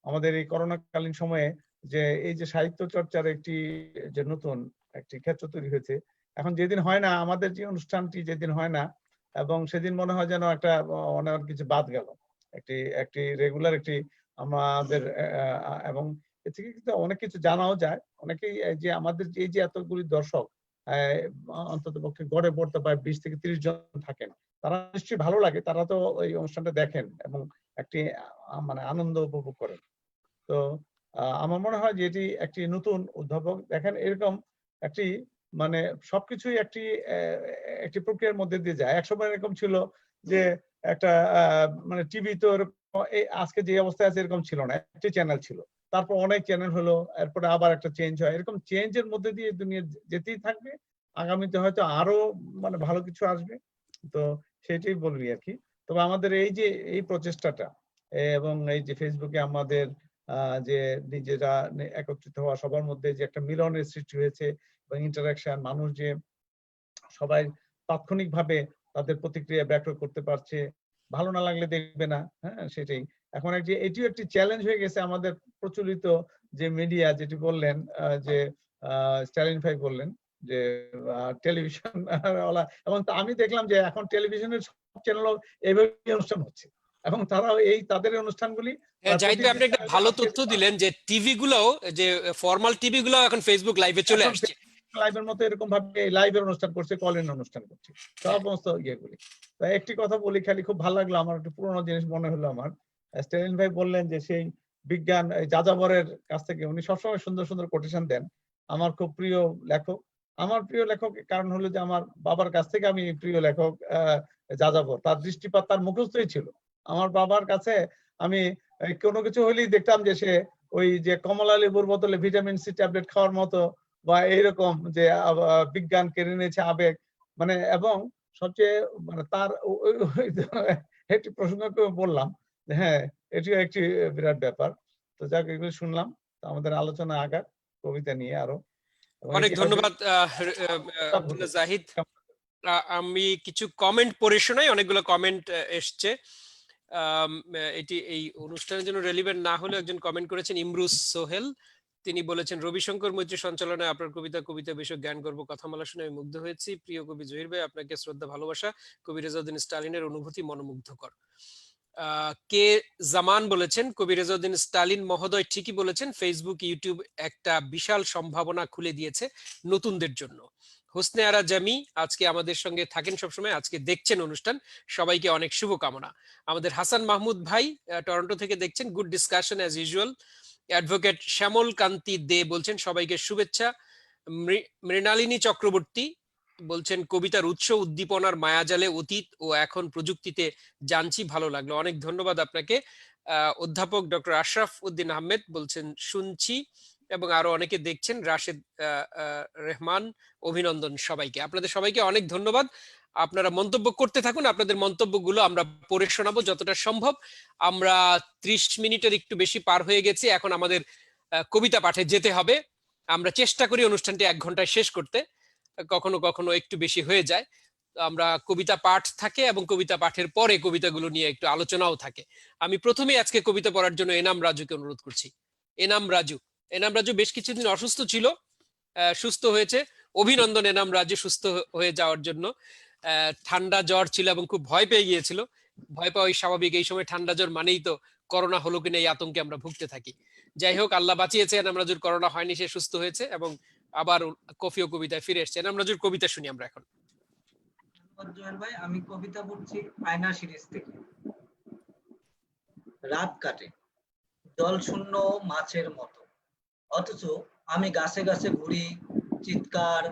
আমাদের এই করোনাকালীন সময়ে যে এই যে সাহিত্য চর্চার একটি যে নতুন একটি ক্ষেত্র তৈরি হয়েছে, এখন যেদিন হয় না আমাদের যে অনুষ্ঠানটি, যেদিন হয় না এবং সেদিন মনে হয় যেন একটা অনেক কিছু বাদ গেল, একটি রেগুলার একটি আমাদের, এবং এ থেকে কিন্তু অনেক কিছু জানাও যায়। অনেকেই যে আমাদের এই যে এতগুলি দর্শক অন্তত পক্ষে গড়ে পড়তে পারে 20 থেকে 30 জন থাকেন, তারা নিশ্চয়ই ভালো লাগে, তারা তো এই অনুষ্ঠানটা দেখেন এবং একটি মানে আনন্দ উপভোগ করেন। তো আমার মনে হয় যে এটি একটি নতুন উদ্ভাবক। দেখেন, এরকম একটি মানে সবকিছুই একটি প্রক্রিয়ার মধ্যে দিয়ে যায়। একসময় এরকম ছিল যে একটা মানে টিভি তো আজকে যে অবস্থায় আছে এরকম ছিল না, একটি চ্যানেল ছিল, তারপর অনেক চ্যানেল হলো, এরপরে আবার একটা চেঞ্জ হয়। এরকম চেঞ্জের মধ্যে দিয়ে দুনিয়া যেতেই থাকবে। আগামীতে হয়তো আরো মানে ভালো কিছু আসবে। তো সেটাই বলবি আর কি। তবে আমাদের এই যে এই প্রচেষ্টাটা এবং এই যে ফেসবুকে আমাদের যে নিজেরা একত্রিত হওয়া, সবার মধ্যে যে একটা মিলনের সৃষ্টি হয়েছে এবং ইন্টারাকশন, মানুষ যে সবাই তাৎক্ষণিকভাবে তাদের প্রতিক্রিয়া ব্যক্ত করতে পারছে, ভালো না লাগলে দেখবে না, হ্যাঁ সেটাই। এখন এটিও একটি চ্যালেঞ্জ হয়ে গেছে আমাদের প্রচলিত যে মিডিয়া, যেটি বললেন যে স্ট্যালিন ভাই বললেন যে টেলিভিশন এবং আমি দেখলাম যে এখন টেলিভিশনের সব চ্যানেলও এইভাবে অনুষ্ঠান হচ্ছে এবং তারাও এই তাদের অনুষ্ঠানগুলি। জাহিদ ভাই, আপনি একটা ভালো তথ্য দিলেন যে টিভি গুলো, যে ফরমাল টিভি গুলো এখন ফেসবুক লাইভে চলে আসছে, লাইভের মতো এরকম ভাবে লাইভের অনুষ্ঠান করছে, কলিং অনুষ্ঠান করছে, সমস্ত ইয়েগুলি। তো একটি কথা বলি খালি, খুব ভালো লাগলো, আমার একটু পুরোনো জিনিস মনে হলো আমার। স্ট্যালিন ভাই বললেন যে সেই বিজ্ঞান যাযাবরের কাছ থেকে উনি সবসময় সুন্দর সুন্দর কোটেশন দেন। আমার খুব প্রিয় লেখক আমার প্রিয় লেখক কারণ হলো যে আমার বাবার কাছ থেকে আমি প্রিয় লেখক যাযাবর, তার দৃষ্টিপাত তার মুখস্থই ছিল। আমার বাবার কাছে আমি কোনো কিছু হলেই দেখতাম যে সে ওই যে কমলা লেবুর বোতলে ভিটামিন সি ট্যাবলেট খাওয়ার মতো বা এইরকম যে বিজ্ঞান কেড়ে নিয়েছে আবেগ, মানে এবং সবচেয়ে মানে তার একটি প্রসঙ্গকে বললাম যে হ্যাঁ এটিও একটি বিরাট ব্যাপার। তো যাক এগুলো শুনলাম, তো আমাদের আলোচনা আগাক কবিতা নিয়ে আরো। অনেক ধন্যবাদ আব্দুল্লাহ জাহিদ। আমি কিছু কমেন্ট পড়ে শোনাই, অনেকগুলো কমেন্ট এসছে। এটি এই অনুষ্ঠানের জন্য রেলিভেন্ট না হলে একজন কমেন্ট করেছেন ইমরুজ সোহেল, তিনি বলেছেন রবিশঙ্কর মৈত্রী সঞ্চালনায় আপনার কবিতা বিষয়ক জ্ঞান গর্ব কথামালা শুনে আমি মুগ্ধ হয়েছি। প্রিয় কবি জহির ভাই, আপনাকে শ্রদ্ধা ভালোবাসা। কবি রেজাউদ্দিন স্টালিনের অনুভূতি মনোমুগ্ধকর। কে জামান বলেছেন কবি রেজাউদ্দিন স্টালিন মহোদয় ঠিকই বলেছেন, ফেসবুক ইউটিউব একটা বিশাল সম্ভাবনা খুলে দিয়েছে নতুনদের জন্য। হোসনে আরা জামি আজকে আমাদের সঙ্গে থাকেন সবসময়, আজকে দেখছেন অনুষ্ঠান, সবাইকে অনেক শুভকামনা। আমাদের হাসান মাহমুদ ভাই টরন্টো থেকে দেখছেন, good discussion as usual. Advocate Shyamal Kanti De বলছেন সবাইকে শুভেচ্ছা। মৃণালিনী চক্রবর্তী বলছেন কবিতার উৎস উদ্দীপনার মায়াজালে অতীত ও এখন প্রযুক্তিতে জানছি, ভালো লাগলো। অনেক ধন্যবাদ আপনাকে। অধ্যাপক ডক্টর আশরাফ উদ্দিন আহমেদ বলছেন শুনছি, এবং আরো অনেকে দেখছেন, রাশেদ রহমান, অভিনন্দন সবাইকে। আপনাদের সবাইকে অনেক ধন্যবাদ। আপনারা মন্তব্য করতে থাকুন, আপনাদের মন্তব্যগুলো আমরা পড়ে শোনাবো যতটা সম্ভব। আমরা 30 মিনিটের একটু বেশি পার হয়ে গেছি, এখন আমাদের কবিতা পাঠে যেতে হবে। আমরা চেষ্টা করি অনুষ্ঠানটি 1 ঘন্টায় শেষ করতে, কখনো কখনো একটু বেশি হয়ে যায়। আমরা কবিতা পাঠ থাকে এবং কবিতা পাঠের পরে কবিতাগুলো নিয়ে একটু আলোচনাও থাকে। আমি প্রথমেই আজকে কবিতা পড়ার জন্য এনাম রাজুকে অনুরোধ করছি। এনাম রাজু বেশ কিছুদিন অসুস্থ ছিল, সুস্থ হয়েছে। অভিনন্দন এনাম রাজু সুস্থ হয়ে যাওয়ার জন্য। ঠান্ডা জ্বর ছিল এবং খুব ভয় পেয়ে গিয়েছিল। ভয় পাওয়াই স্বাভাবিক, এই সময় ঠান্ডা জ্বর মানেই তো করোনা হলো কিনা এই আতঙ্কে আমরা ভুগতে থাকি। যাই হোক, আল্লাহ বাঁচিয়েছে, এনাম রাজুর করোনা হয়নি, সে সুস্থ হয়েছে এবং আবার কফি ও কবিতায় ফিরে এসছে। এনাম রাজুর কবিতা শুনি আমরা এখন। জয়ের ভাই, আমি কবিতা পড়ছি আয়না সিরিজ থেকে। রাত কাটে জল শূন্য মাছের মতো, অথচ আমি গাছে গাছে ঘুরি, চিৎকার,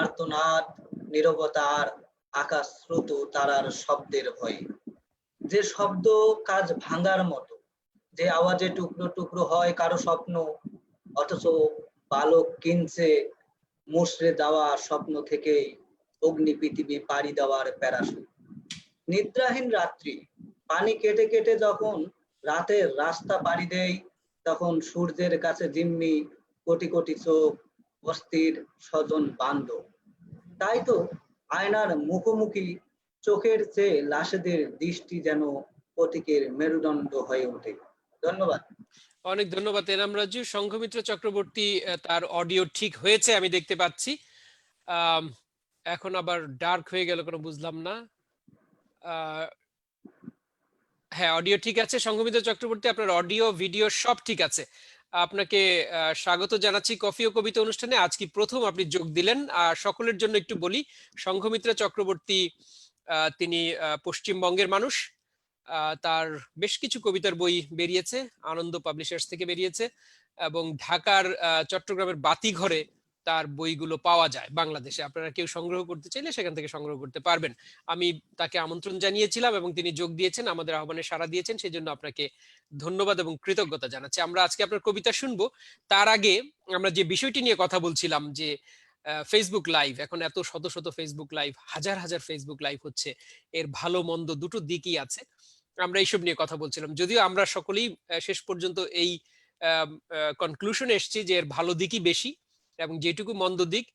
আর্তনাদ, নীরবতার, আকাশ স্রোত তারার শব্দের ভয়ে। যে শব্দ কাজ ভাঙার মতো, যে আওয়াজে টুকরো টুকরো হয় কারো স্বপ্ন, অথচ বালক কিনছে মুষড়ে দেওয়া স্বপ্ন থেকে অগ্নি পৃথিবী পাড়ি দেওয়ার প্যারাশুট। নিদ্রাহীন রাত্রি পানি কেটে কেটে যখন রাতের রাস্তা পাড়ি দেয়, তখন সূর্যের কাছে জিম্মি কোটি কোটি চোখ, অস্থির স্বজন বান্ধব। তাই তো আয়নার মুখোমুখি চোখের চেয়ে লাশেদের দৃষ্টি যেন প্রতীকের মেরুদণ্ড হয়ে ওঠে। ধন্যবাদ। অনেক ধন্যবাদ এনাম রাজু। সংঘমিত্র চক্রবর্তী তার অডিও ঠিক হয়েছে আমি দেখতে পাচ্ছি। এখন আবার ডার্ক হয়ে গেল, কোনো বুঝলাম না। হ্যাঁ, অডিও ঠিক আছে। সংঘমিত্র চক্রবর্তী, আপনার অডিও ভিডিও সব ঠিক আছে। আপনাকে স্বাগত জানাচ্ছি কফি ও কবিতা অনুষ্ঠানে। আজকে প্রথম আপনি যোগ দিলেন। সকলের জন্য একটু বলি, সংঘমিত্র চক্রবর্তী তিনি পশ্চিমবঙ্গের মানুষ। তার বেশ কিছু কবিতার বই বেরিয়েছে, আনন্দ পাবলিশার্স থেকে বেরিয়েছে, এবং ঢাকার চট্টগ্রামের বাতিঘরে তার বইগুলো পাওয়া যায় বাংলাদেশে। আপনারা কেউ সংগ্রহ করতে চাইলে সেখান থেকে সংগ্রহ করতে পারবেন। আমি তাকে আমন্ত্রণ জানিয়েছিলাম এবং তিনি যোগ দিয়েছেন, আমাদের আহ্বানে সাড়া দিয়েছেন, সেই জন্য আপনাকে ধন্যবাদ এবং কৃতজ্ঞতা জানাচ্ছি। আমরা আজকে আপনার কবিতা শুনবো। তার আগে আমরা যে বিষয়টি নিয়ে কথা বলছিলাম, যে ফেসবুক লাইভ, এখন এত শত শত ফেসবুক লাইভ, হাজার হাজার ফেসবুক লাইভ হচ্ছে, এর ভালো মন্দ দুটো দিকই আছে। আমরা এইসব নিয়ে কথা বলছিলাম, যদিও আমরা সকলেই শেষ পর্যন্ত এই কনক্লুশনে এসেছি যে এর ভালো দিকই বেশি, এবং যেটুকু মন্দ দিক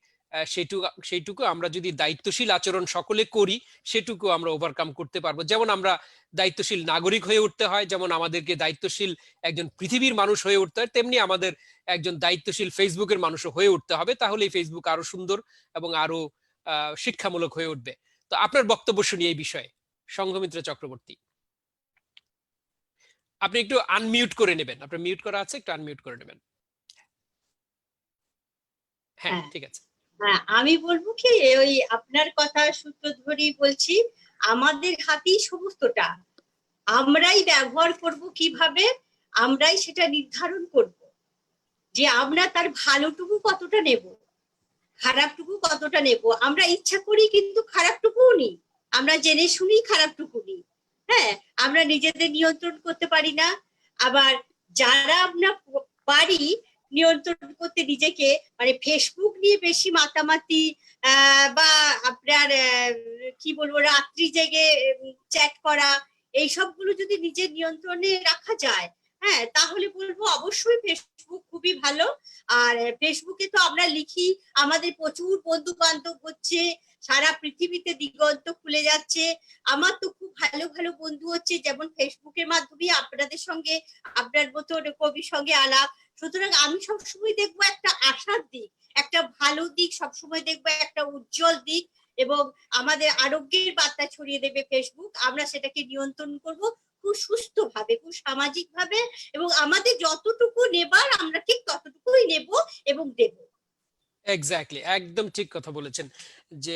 সেইটুকু আমরা যদি দায়িত্বশীল আচরণ সকলে করি, সেটুকু আমরা ওভারকাম করতে পারবো। যেমন আমরা দায়িত্বশীল নাগরিক হয়ে উঠতে হয়, যেমন আমাদেরকে দায়িত্বশীল একজন পৃথিবীর মানুষ হয়ে উঠতে হয়, তেমনি আমাদের একজন দায়িত্বশীল ফেসবুকের মানুষও হয়ে উঠতে হবে। তাহলেই ফেসবুক আরো সুন্দর এবং আরো শিক্ষামূলক হয়ে উঠবে। তো আপনার বক্তব্য শুনি এই বিষয়ে, সংঘমিত্র চক্রবর্তী। আপনি একটু আনমিউট করে নেবেন, আপনার মিউট করা আছে, একটু আনমিউট করে নেবেন। হ্যাঁ, ঠিক আছে। হ্যাঁ, আমি বলবো কি, ওই আপনার কথা সূত্র ধরেই বলছি, আমাদের হাতেই সমস্তটা, আমরাই ব্যবহার করব কিভাবে, আমরাই সেটা নির্ধারণ করব যে আমরা তার ভালোটুকু কতটা নেব, খারাপটুকু কতটা নেব। আমরা ইচ্ছা করি কিন্তু খারাপটুকুও নিই, আমরা জেনে শুনি খারাপটুকু নিই। হ্যাঁ, আমরা নিজেদের নিয়ন্ত্রণ করতে পারি না। আবার যারা আমরা পারি নিয়ন্ত্রণ করতে নিজেকে, মানে ফেসবুক নিয়ে বেশি মাতামাতি বা আপনার কি বলবো রাত্রি জেগে চ্যাট করা, এই সবগুলো যদি নিজের নিয়ন্ত্রণে রাখা যায়, হ্যাঁ, তাহলে বলবো অবশ্যই ফেসবুক খুবই ভালো। আর ফেসবুকে তো আমরা লিখি, আমাদের প্রচুর বন্ধু বান্ধব হচ্ছে, সারা পৃথিবীতে দিগন্ত খুলে যাচ্ছে। আমার তো খুব ভালো ভালো বন্ধু হচ্ছে, যেমন ফেসবুকের মাধ্যমে আপনাদের সঙ্গে, আপনার মতো কবির সঙ্গে আলাপ। সুতরাং আমি সবসময় দেখবো একটা আশার দিক, একটা ভালো দিক সবসময় দেখবো, একটা উজ্জ্বল দিক, এবং আমাদের আরোগ্যের বার্তা ছড়িয়ে দেবে ফেসবুক। আমরা সেটাকে নিয়ন্ত্রণ করব খুব সুস্থ ভাবে, খুব সামাজিক ভাবে, এবং আমাদের যতটুকু নেবার আমরা ঠিক ততটুকুই নেব এবং দেব। এক্স্যাক্টলি, একদম ঠিক কথা বলেছেন যে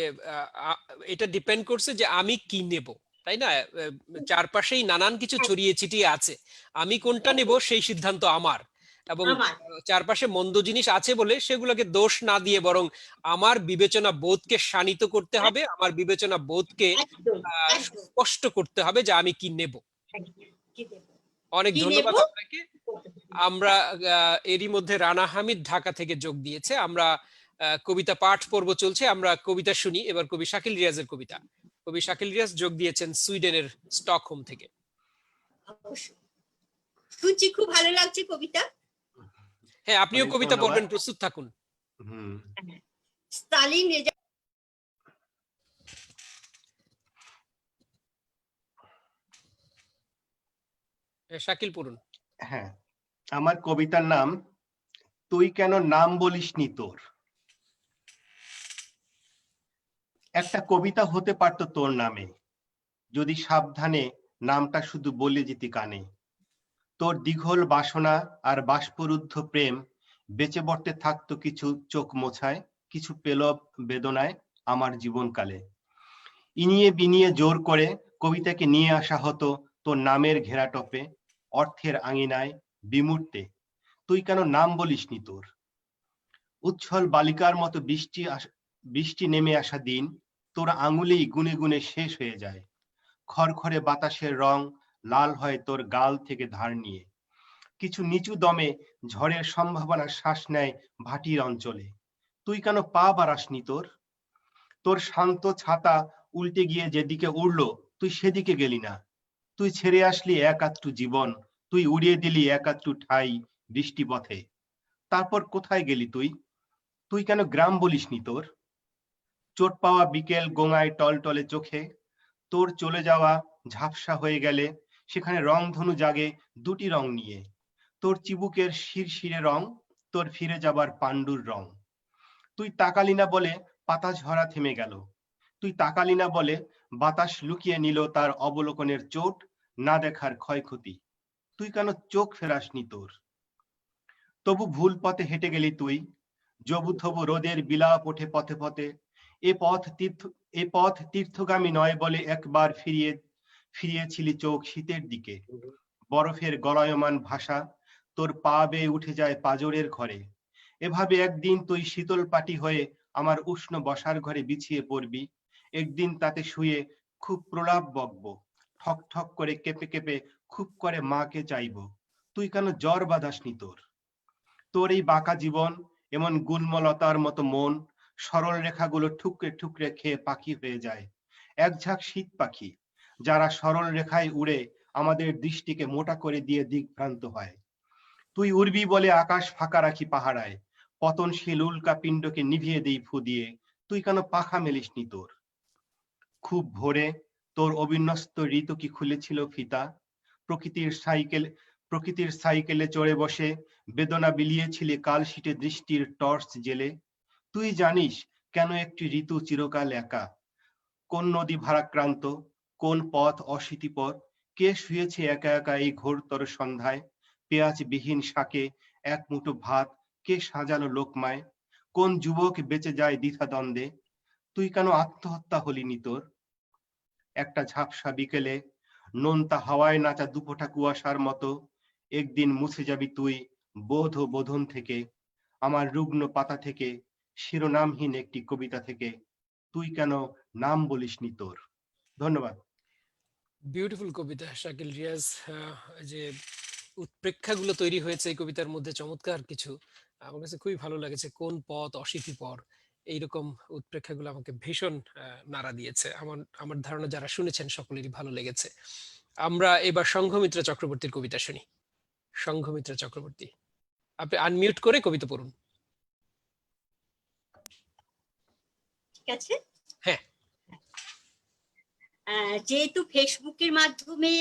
এটা ডিপেন্ড করছে যে আমি কি নেব, তাই না? চারপাশেই নানান কিছু ছড়িয়ে ছিটিয়ে আছে, আমি কোনটা নেব সেই সিদ্ধান্ত আমার। এবং চারপাশে মন্দ জিনিস আছে বলে সেগুলোকে দোষ না দিয়ে বরং আমার বিবেচনা বোধকে শানিত করতে হবে, আমার বিবেচনা বোধকে স্পষ্ট করতে হবে যে আমি কি নেব। অনেক ধন্যবাদ আপনাকে। আমরা এরই মধ্যে রানা হামিদ ঢাকা থেকে যোগ দিয়েছে। আমরা কবিতা পাঠ পর্ব চলছে, আমরা কবিতা শুনি। এবার কবি শাকিল রিয়াজের কবিতা। কবি শাকিল রিয়াজ যোগ দিয়েছেন সুইডেনের স্টকহোম থেকে। শুনছি, খুব ভালো লাগছে কবিতা। হ্যাঁ, আপনিও কবিতা পড়বেন, প্রস্তুত থাকুন। স্টালিন শাকিল পড়ুন। হ্যাঁ, আমার কবিতার নাম তুই কেন নাম বলিসনি তোর। একটা কবিতা হতে পারতো তোর নামে, যদি সাবধানে নামটা শুধু বলে যেতি কানে। তোর দীঘল বাসনা আর বাষ্পরুদ্ধ প্রেম বেঁচে বর্তে থাকতো কিছু চোখ মোছায়, কিছু পেল বেদনায় আমার জীবনকালে। ইনিয়ে বিনিয়ে জোর করে কবিতাকে নিয়ে আসা হতো তোর নামের ঘেরাটপে, অর্থের আঙিনায় বিমূর্তে। তুই কেন নাম বলিসনি তোর। উচ্ছল বালিকার মতো বৃষ্টি নেমে আসা দিন তোর আঙুলেই গুনে গুনে শেষ হয়ে যায়। খড়খড়ে বাতাসের রং লাল হয় তোর গাল থেকে ধার নিয়ে। কিছু নিচু দমে ঝড়ের সম্ভাবনা শ্বাস নেয় ভাটির অঞ্চলে। তুই কেন পা বাড়াসনি তোর। তোর শান্ত ছাতা উল্টে গিয়ে যেদিকে উড়লো তুই সেদিকে গেলি না। তুই ছেড়ে আসলি একাত্তু জীবন, তুই উড়িয়ে দিলি একাত্তু ঠাই বৃষ্টি পথে। তারপর কোথায় গেলি তুই। তুই কেন গ্রাম বলিসনি তোর। চোট পাওয়া বিকেল গোঙায় টলটলে চোখে তোর চলে যাওয়া ঝাপসা হয়ে গেলে সেখানে রংধনু জাগে দুটি রং নিয়ে। তোর চিবুকের শিরশিরে রং, তোর ফিরে যাবার পাণ্ডুর রং। তুই তাকালি না বলে পাতা ঝরা থেমে গেল। তুই তাকালি না বলে বাতাস লুকিয়ে নিল তার অবলোকনের চোট, না দেখার ক্ষয়ক্ষতি। তুই কেন চোখ ফেরাসনি তোর। তবু ভুল পথে হেঁটে গেলি তুই, জবুথবু রোদের বিলাপ ওঠে পথে পথে। এ পথ তীর্থগামী নয় বলে একবার ফিরিয়েছিলি চোখ শীতের দিকে। বরফের গলায়মান ভাষা তোর পা বেয়ে উঠে যায় পাজরের ঘরে। এভাবে একদিন তুই শীতল পাটি হয়ে আমার উষ্ণ বসার ঘরে বিছিয়ে পড়বি। একদিন তাতে শুয়ে খুব প্রলাপ বকবো, ঠক ঠক করে কেঁপে কেঁপে খুব করে মাকে চাইবো। তুই কেন জ্বর বাঁধাসনি তোর। তোর এই বাঁকা জীবন, এমন গুল্মলতার মতো মন, সরল রেখাগুলো ঠুকরে ঠুকরে খেয়ে পাখি হয়ে যায়। এক ঝাঁক শীত পাখি যারা সরল রেখায় উড়ে আমাদের দৃষ্টিকে মোটা করে দিয়ে দিকভ্রান্ত হয়। তুই উড়বি বলে আকাশ ফাঁকা রাখি পাহারায়, পতনশীল উল্কা পিণ্ডকে নিভিয়ে দিই ফু দিয়ে। তুই কেন পাখা মেলিসনি তোর। খুব ভোরে তোর অবিন্যস্ত ঋতু কি খুলেছিল ফিতা। প্রকৃতির সাইকেলে চড়ে বসে বেদনা বিলিয়েছিলে কাল শীতে দৃষ্টির টর্চ জেলে। তুই জানিস কেন একটি ঋতু চিরকাল একা। কোন নদী ভারাক্রান্ত, কোন পথ অশীতিপথ, কে শুয়েছে একা একা এই ঘোরতর সন্ধ্যায়। পেঁয়াজ বিহীন শাকে এক মুঠো ভাত কে সাজালো লোকমায়। কোন যুবক বেঁচে যায় দ্বিধা দ্বন্দ্বে। তুই কেন আত্মহত্যা হলিনি তোর। একটা ঝাপসা বিকেলে নোনতা হাওয়ায় নাচা দুফোঁটা কুয়াশার মতো একদিন মুছে যাবি তুই বোধ ও বোধন থেকে, আমার রুগ্ন পাতা থেকে শিরোনামহীন একটি কবিতা থেকে তুই কেন নাম বলিসনি তোর। ধন্যবাদ। বিউটিফুল কবিতা শাকিল রিয়াজ। যে উৎপ্রেক্ষাগুলো তৈরি হয়েছে এই কবিতার মধ্যে চমৎকার কিছু, আমার কাছে খুবই ভালো লেগেছে। কোন পথ অশীতি পর, এইরকম উৎপ্রেক্ষাগুলো আমাকে ভীষণ নাড়া দিয়েছে। আমার আমার ধারণা যারা শুনেছেন সকলেরই ভালো লেগেছে। আমরা এবার সংঘমিত্রা চক্রবর্তীর কবিতা শুনি। সংঘমিত্রা চক্রবর্তী, আপনি আনমিউট করে কবিতা পড়ুন। ঠিক আছে। হ্যাঁ। যেহেতু ফেসবুকের মাধ্যমে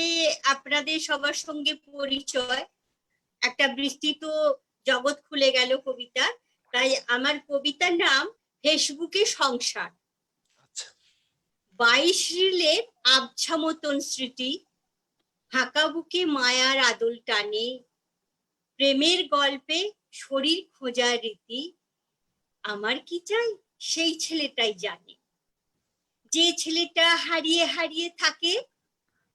আপনাদের সবার সঙ্গে পরিচয়, একটা বিস্তৃত জগৎ খুলে গেল কবিতার, তাই আমার কবিতার নাম ফেসবুকে সংসার। 22 রিলের আবছা মতন স্মৃতি, ফাঁকা বুকে মায়ার আদল টানে, প্রেমের গল্পে শরীর খোঁজার রীতি, আমার কি চাই সেই ছেলেটাই জানে। যে ছেলেটা হারিয়ে হারিয়ে থাকে,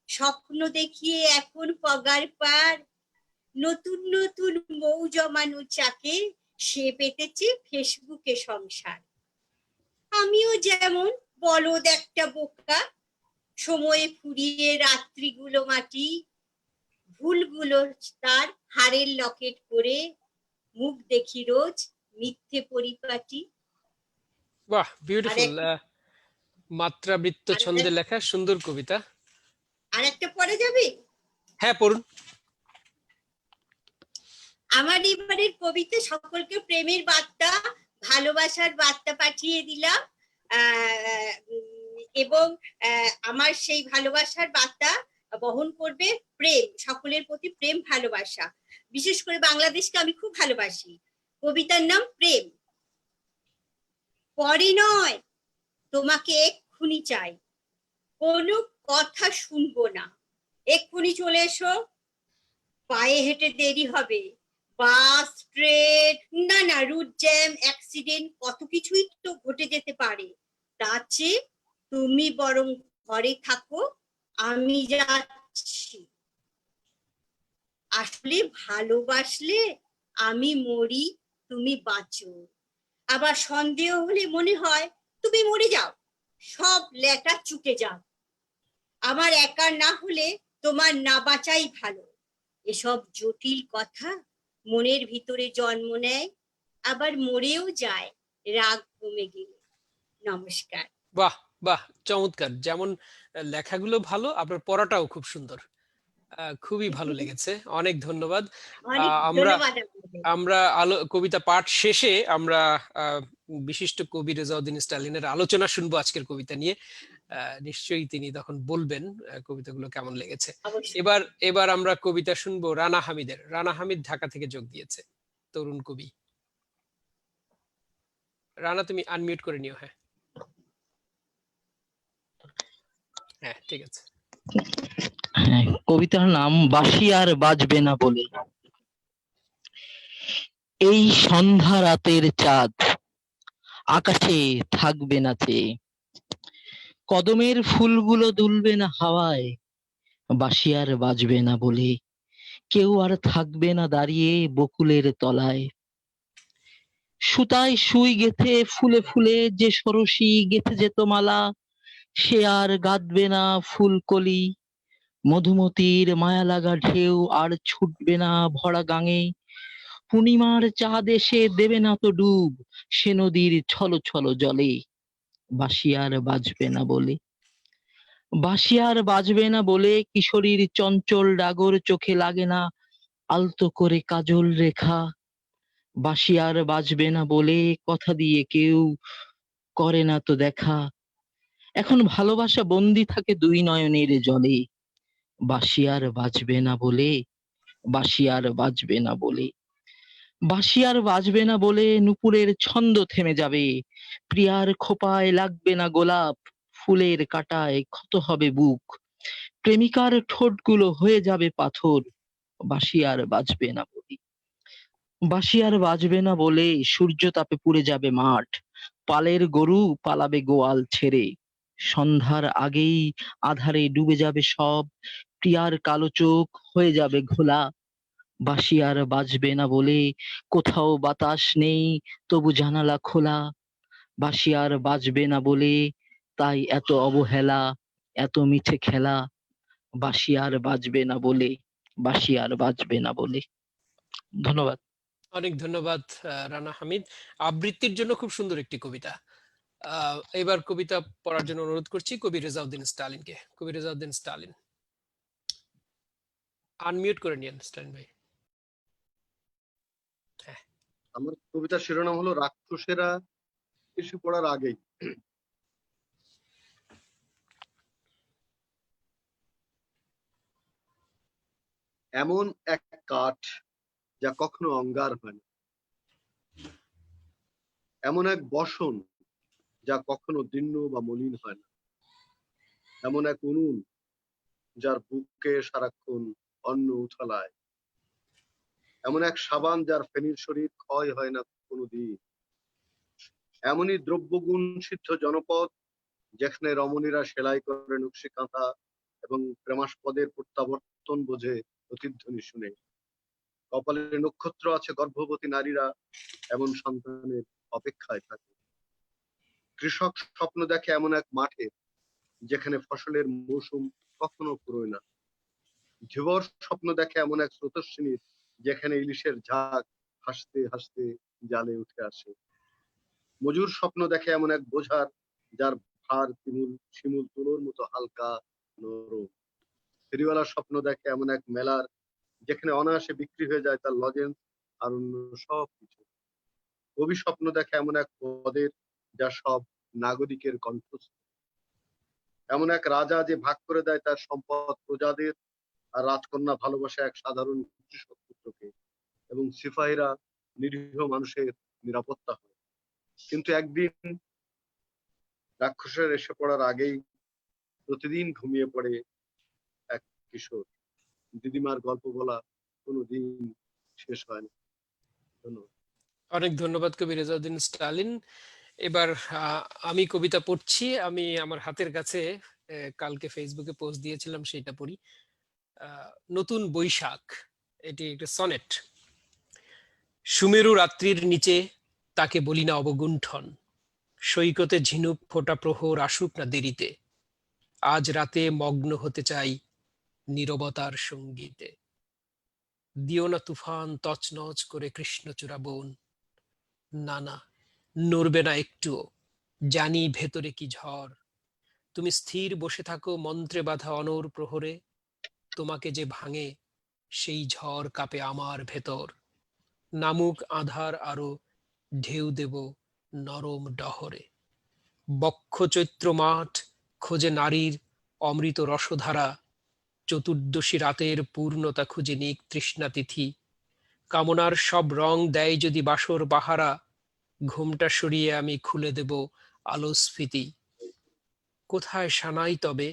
স্বপ্ন দেখিয়ে এখন পগার পার, নতুন নতুন মৌ জমানো চাকে, সে পেতেছে ফেসবুকে সংসার। আমিও যেমন বলদ একটা বোকা, সময়ে ফুরিয়ে রাত্রিগুলো মাটি, ভুলগুলো তার হাড়ের লকেট করে, মুখ দেখি রোজ মিথ্যে পরিপাটি। বাহ, বিউটিফুল। মাত্রাবৃত্ত ছন্দে লেখা সুন্দর কবিতা। আর একটা পড়ে যাবে? হ্যাঁ, পড়ুন। আমার এবারের কবিতা সকলকে প্রেমের বার্তা, ভালোবাসার বার্তা পাঠিয়ে দিলাম, এবং আমার সেই ভালোবাসার বার্তা বহন করবে প্রেম, সকলের প্রতি প্রেম ভালোবাসা। বিশেষ করে বাংলাদেশকে আমি খুব ভালোবাসি। কবিতার নাম প্রেম। পরে নয়, তোমাকে এক্ষুনি চাই, কোনো কথা শুনবো না, এক্ষুনি চলে এসো, পায়ে হেঁটে দেরি হবে, বাস, ট্রেন, না রুট জ্যাম, অ্যাক্সিডেন্ট, কত কিছুই তো ঘটে যেতে পারে। তার চেয়ে তুমি বরং ঘরে থাকো, আমি যাচ্ছি। আসলে ভালোবাসলে আমি মরি, তুমি বাঁচো। আবার সন্দেহ হলে মনে হয় তুমি মরে যাও, সব লেটা চুকে যাও। আমার একা না হলে তোমার না বাঁচাই ভালো। এসব জটিল কথা মনের ভিতরে জন্ম নেয়, আবার মরেও যায় রাগ কমে গেলে। নমস্কার। বাহ বাহ, চমৎকার। যেমন লেখাগুলো ভালো, আপনার পড়াটাও খুব সুন্দর। খুবই ভালো লেগেছে, অনেক ধন্যবাদ। অনেক আমরা ধন্যবাদ আপনাদের। আমরা কবিতা পাঠ শেষে আমরা বিশিষ্ট কবি রেজাউদ্দিন স্টালিনের আলোচনা শুনবো আজকের কবিতা নিয়ে। নিশ্চয়ই তিনি তখন বলবেন কবিতাগুলো কেমন লেগেছে। অবশ্যই। এবার আমরা কবিতা শুনবো রানা হামিদের। রানা হামিদ ঢাকা থেকে যোগ দিয়েছে, তরুণ কবি। রানা, তুমি আনমিউট করে নিও। হ্যাঁ হ্যাঁ, ঠিক আছে। হ্যাঁ, কবিতার নাম বাঁশি আর বাজবে না বলে। এই সন্ধ্যা রাতের চাঁদ আকাশে থাকবে না চেয়ে, কদমের ফুলগুলো দুলবে না হাওয়ায়, বাঁশি আর বাজবে না বলে। কেউ আর থাকবে না দাঁড়িয়ে বকুলের তলায়, সুতায় সুই গেথে ফুলে ফুলে যে সরসী গেথে যেত মালা, সে আর গাঁথবে না ফুলকলি। মধুমতির মায়া লাগা ঢেউ আর ছুটবে না ভরা গাঙে, পূর্ণিমার চাঁদ এসে দেবে না তো ডুব সে নদীর ছলো ছলো জলে। বাঁশি আর বাজবে না বলে, বাঁশি আর বাজবে না বলে কিশোরীর চঞ্চল ডাগর চোখে লাগে না আলতো করে কাজল রেখা। বাঁশি আর বাজবে না বলে কথা দিয়ে কেউ করে না তো দেখা, এখন ভালোবাসা বন্দি থাকে দুই নয়নের জলে। বাঁশি আর বাজবে না বলে, বাঁশি আর বাজবে না বলে, বাঁশি আর বাজবে না বলে নুপুরের ছন্দ থেমে যাবে, প্রিয়ার খোপায় লাগবে না গোলাপ, ফুলের কাঁটায় ক্ষত হবে বুক, প্রেমিকার ঠোঁটগুলো হয়ে যাবে পাথর। বাঁশি আর বাজবে না বলে, বাঁশি আর বাজবে না বলে সূর্য তাপে পুড়ে যাবে মাঠ, পালের গরু পালাবে গোয়াল ছেড়ে, সন্ধ্যার আগেই আধারে ডুবে যাবে সব, প্রিয়ার কালো চোখ হয়ে যাবে ঘোলা, বাঁশি আর বাজবে না বলে কোথাও বাতাস নেই তবু জানালা খোলা, বাঁশি আর বাজবে না বলে তাই এত অবহেলা, এত মিছে খেলা, বাঁশি আর বাজবে না বলে, বাঁশি আর বাজবে না বলে। ধন্যবাদ। অনেক ধন্যবাদ রানা হামিদ। আবৃত্তির জন্য খুব সুন্দর একটি কবিতা। এবার কবিতা পড়ার জন্য অনুরোধ করছি কবি রেজাউদ্দিন স্টালিনকে। কবি রেজাউদ্দিন স্টালিন, আনমিউট করে নিন স্টালিন ভাই। আমার কবিতার শিরোনাম হলো রাক্ষসেরা এসে পড়ার আগেই। এমন এক কাঠ যা কখনো অঙ্গার হয় না, এমন এক বসন যা কখনো দীর্ণ বা মলিন হয় না, এমন এক উনুন যার বুকে সারাক্ষণ অন্ন উথালায়, এমন এক সাবান যার ফেনীর শরীর ক্ষয় হয় না কোনোদিন, এমনই দ্রব্যগুণ সিদ্ধ জনপদ যেখানে রমণীরা সেলাই করে নকশি কাঁথা এবং প্রেমাস্পদের প্রত্যাবর্তন বোঝে প্রতিধ্বনি শুনে, কপালে নক্ষত্র আছে গর্ভবতী নারীরা এমন সন্তানের অপেক্ষায় থাকে, কৃষক স্বপ্ন দেখে এমন এক মাঠে যেখানে ফসলের মৌসুম কখনো ফুরোয় না, ধীবর স্বপ্ন দেখে এমন এক স্রোতস্বিনীর যেখানে ইলিশের ঝাঁক হাসতে হাসতে জালে উঠে আসে, মজুর স্বপ্ন দেখে এমন এক বোঝার যার ভার শিমুল তুলোর মতো হালকা নরম, ফেরিওয়ালার স্বপ্ন দেখে এমন এক মেলার যেখানে অনায়াসে বিক্রি হয়ে যায় তার লজেন্স আর অন্য সব কিছু, কবি স্বপ্ন দেখে এমন এক পদের যা সব নাগরিকের কণ্ঠস্থ, এমন এক রাজা যে ভাগ করে দেয় তার সম্পদ প্রজাদের, আর রাজকন্যা ভালোবাসে এক সাধারণ কৃষক পুত্রকে, এবং সিপাহীরা নিরীহ মানুষের নিরাপত্তা হয়। কিন্তু একদিন রাক্ষসের এসে পড়ার আগেই প্রতিদিন ঘুমিয়ে পড়ে এক কিশোর, দিদিমার গল্প বলা কোনোদিন শেষ হয় না। ধন্যবাদ। অনেক ধন্যবাদ কবি রেজাউদ্দিন স্টালিন। এবার আমি কবিতা পড়ছি। আমি আমার হাতের কাছে কালকে ফেসবুকে পোস্ট দিয়েছিলাম, সেটা পড়ি। নতুন বৈশাখ, এটি একটা সনেট। সুমেরু রাত্রির নিচে তাকে বলি না অবগুণ্ঠন, সৈকতে ঝিনুক ফোটা প্রহর আসুক না দেরিতে, আজ রাতে মগ্ন হতে চাই নীরবতার সঙ্গীতে, দিও না তুফান তছনছ করে কৃষ্ণচূড়া বন, না না নড়বে না একটুও, জানি ভেতরে কি ঝড়, তুমি স্থির বসে থাকো মন্ত্রে বাঁধা অনর প্রহরে, তোমাকে যে ভাঙে সেই ঝড় কাঁপে আমার ভেতর, নামুক আধার আরো ঢেউ দেব নরম ডহরে, বক্ষ চৈত্র মাঠ খোঁজে নারীর অমৃত রসধারা, চতুর্দশী রাতের পূর্ণতা খুঁজে নিক তৃষ্ণা তিথি, কামনার সব রং দেয় যদি বাসর বাহারা, ঘুমটা সরিয়ে আমি খুলে দেব আলোস্ফীতি, কোথায় সানাই তবে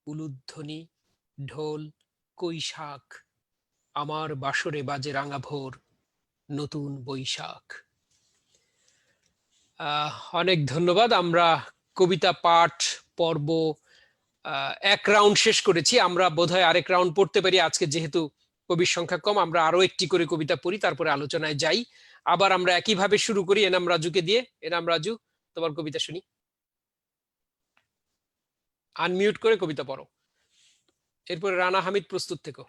উলুধ্বনি ঢোল কৈশাখ, আমার বাসরে বাজে রাঙা ভোর নতুন বৈশাখ। অনেক ধন্যবাদ। আমরা কবিতা পাঠ পর্ব এক রাউন্ড শেষ করেছি। আমরা বোধহয় আরেক রাউন্ড পড়তে পারি আজকে, যেহেতু কবির সংখ্যা কম। আমরা আরো একটি করে কবিতা পড়ি, তারপরে আলোচনায় যাই। আবার আমরা একইভাবে শুরু করি এনাম রাজুকে দিয়ে। এনাম রাজু, তোমার কবিতা শুনি। আনমিউট করে কবিতা পড়ো। এরপরে রানা হামিদ, প্রস্তুত থেকো।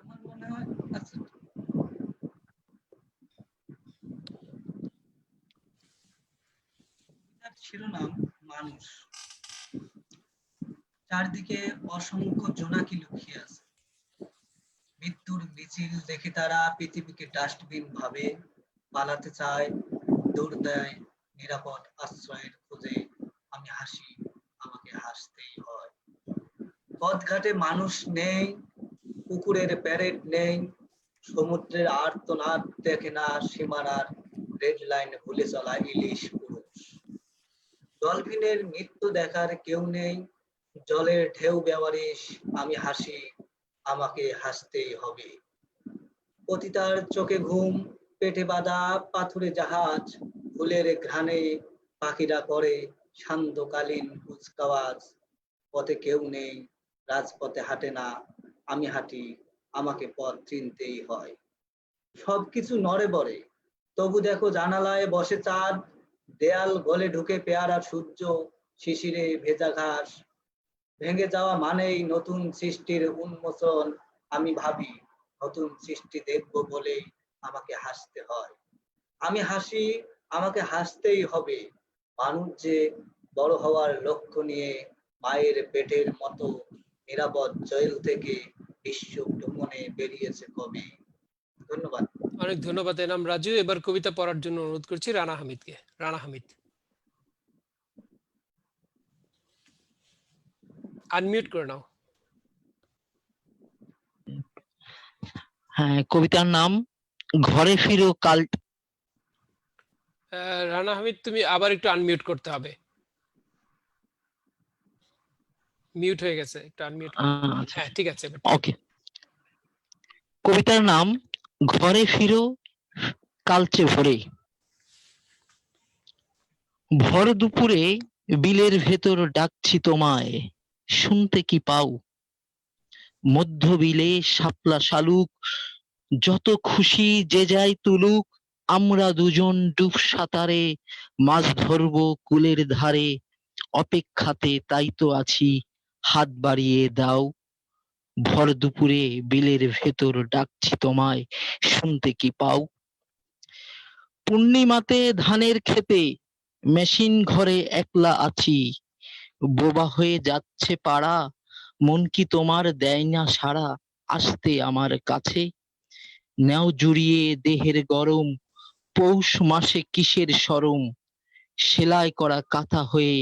আমার মনে হয় আচ্ছা, কবিতার শিরোনাম মানুষ। চারদিকে অসংখ্য জোনাকি লুকিয়ে আছে, মৃত্যুর মিছিল দেখে তারা পৃথিবীকে ডাস্টবিন ভাবে, পালাতে চায়, দৌড় দেয় নিরাপদ আশ্রয়ের খোঁজে। আমি হাসি, আমাকে হাসতেই হয়। পথঘাটে মানুষ নেই, পুকুরের প্যারেড নেই, সমুদ্রের আর্তনাদ দেখে না সীমানার রেড লাইন ভুলে চলা ইলিশ পুরুষ। ডলফিনের মৃত্যু দেখার কেউ নেই, জলের ঢেউ বেওয়ারিশ। আমি হাসি, আমাকে হাসতেই হবে। পতিতার চোখে ঘুম, পেটে বাঁধা পাথুরে জাহাজ, ফুলের ঘ্রাণে পাখিরা করে সান্ধ্যকালীন কুচকাওয়াজ। পথে কেউ নেই, রাজপথে হাঁটে না, আমি হাঁটি, আমাকে পথ চিনতেই হয়। সবকিছু নড়ে বড়ে, তবু দেখো জানালায় বসে চাঁদ, দেয়াল গলে ঢুকে পেয়ারা সূর্য, শিশিরে ভেজা ঘাস। ভেঙে যাওয়া মানেই নতুন সৃষ্টির উন্মোচন। আমি ভাবি নতুন সৃষ্টি দেখব বলেই আমাকে হাসতে হয়। আমি হাসি, আমাকে হাসতেই হবে। মানুষ যে বড় হওয়ার লক্ষ্য নিয়ে মায়ের পেটের মতো নিরাপদ জেল থেকে বিশ্ব ভ্রমণে বেরিয়েছে কবে। ধন্যবাদ। অনেক ধন্যবাদ এনাম রাজু। এবার কবিতা পড়ার জন্য অনুরোধ করছি রানা হামিদকে। রানা হামিদ, আনমিউট করে নাও। হ্যাঁ, কবিতার নাম ঘরে ফিরো কাল। রানা হামিদ, তুমি আবার একটু আনমিউট করতে হবে, মিউট হয়ে গেছে, একটু আনমিউট। আচ্ছা, হ্যাঁ ঠিক আছে। ওকে। কবিতার নাম ঘরে ফিরো কালচে ভোরে। ভর দুপুরে বিলের ভেতর ডাকছি তোমায়, শুনতে কি পাও? মধ্য বিলে শাপলা শালুক, যত খুশি যে যাই তুলুক, আমরা দুজন ডুব সাঁতারে মাছ ধরবো কুলের ধারে। অপেক্ষাতে তাই তো আছি, হাত বাড়িয়ে দাও। ভর দুপুরে বিলের ভেতর ডাকছি তোমায়, শুনতে কি পাও? পূর্ণিমাতে ধানের ক্ষেতে মেশিন ঘরে একলা আছি, বোবা হয়ে যাচ্ছে পাড়া, মন কি তোমার দেয় না সাড়া আসতে আমার কাছে? নেও জুড়িয়ে দেহের গরম, পৌষ মাসে কিসের শরম, সেলাই করা কাঁথা হয়ে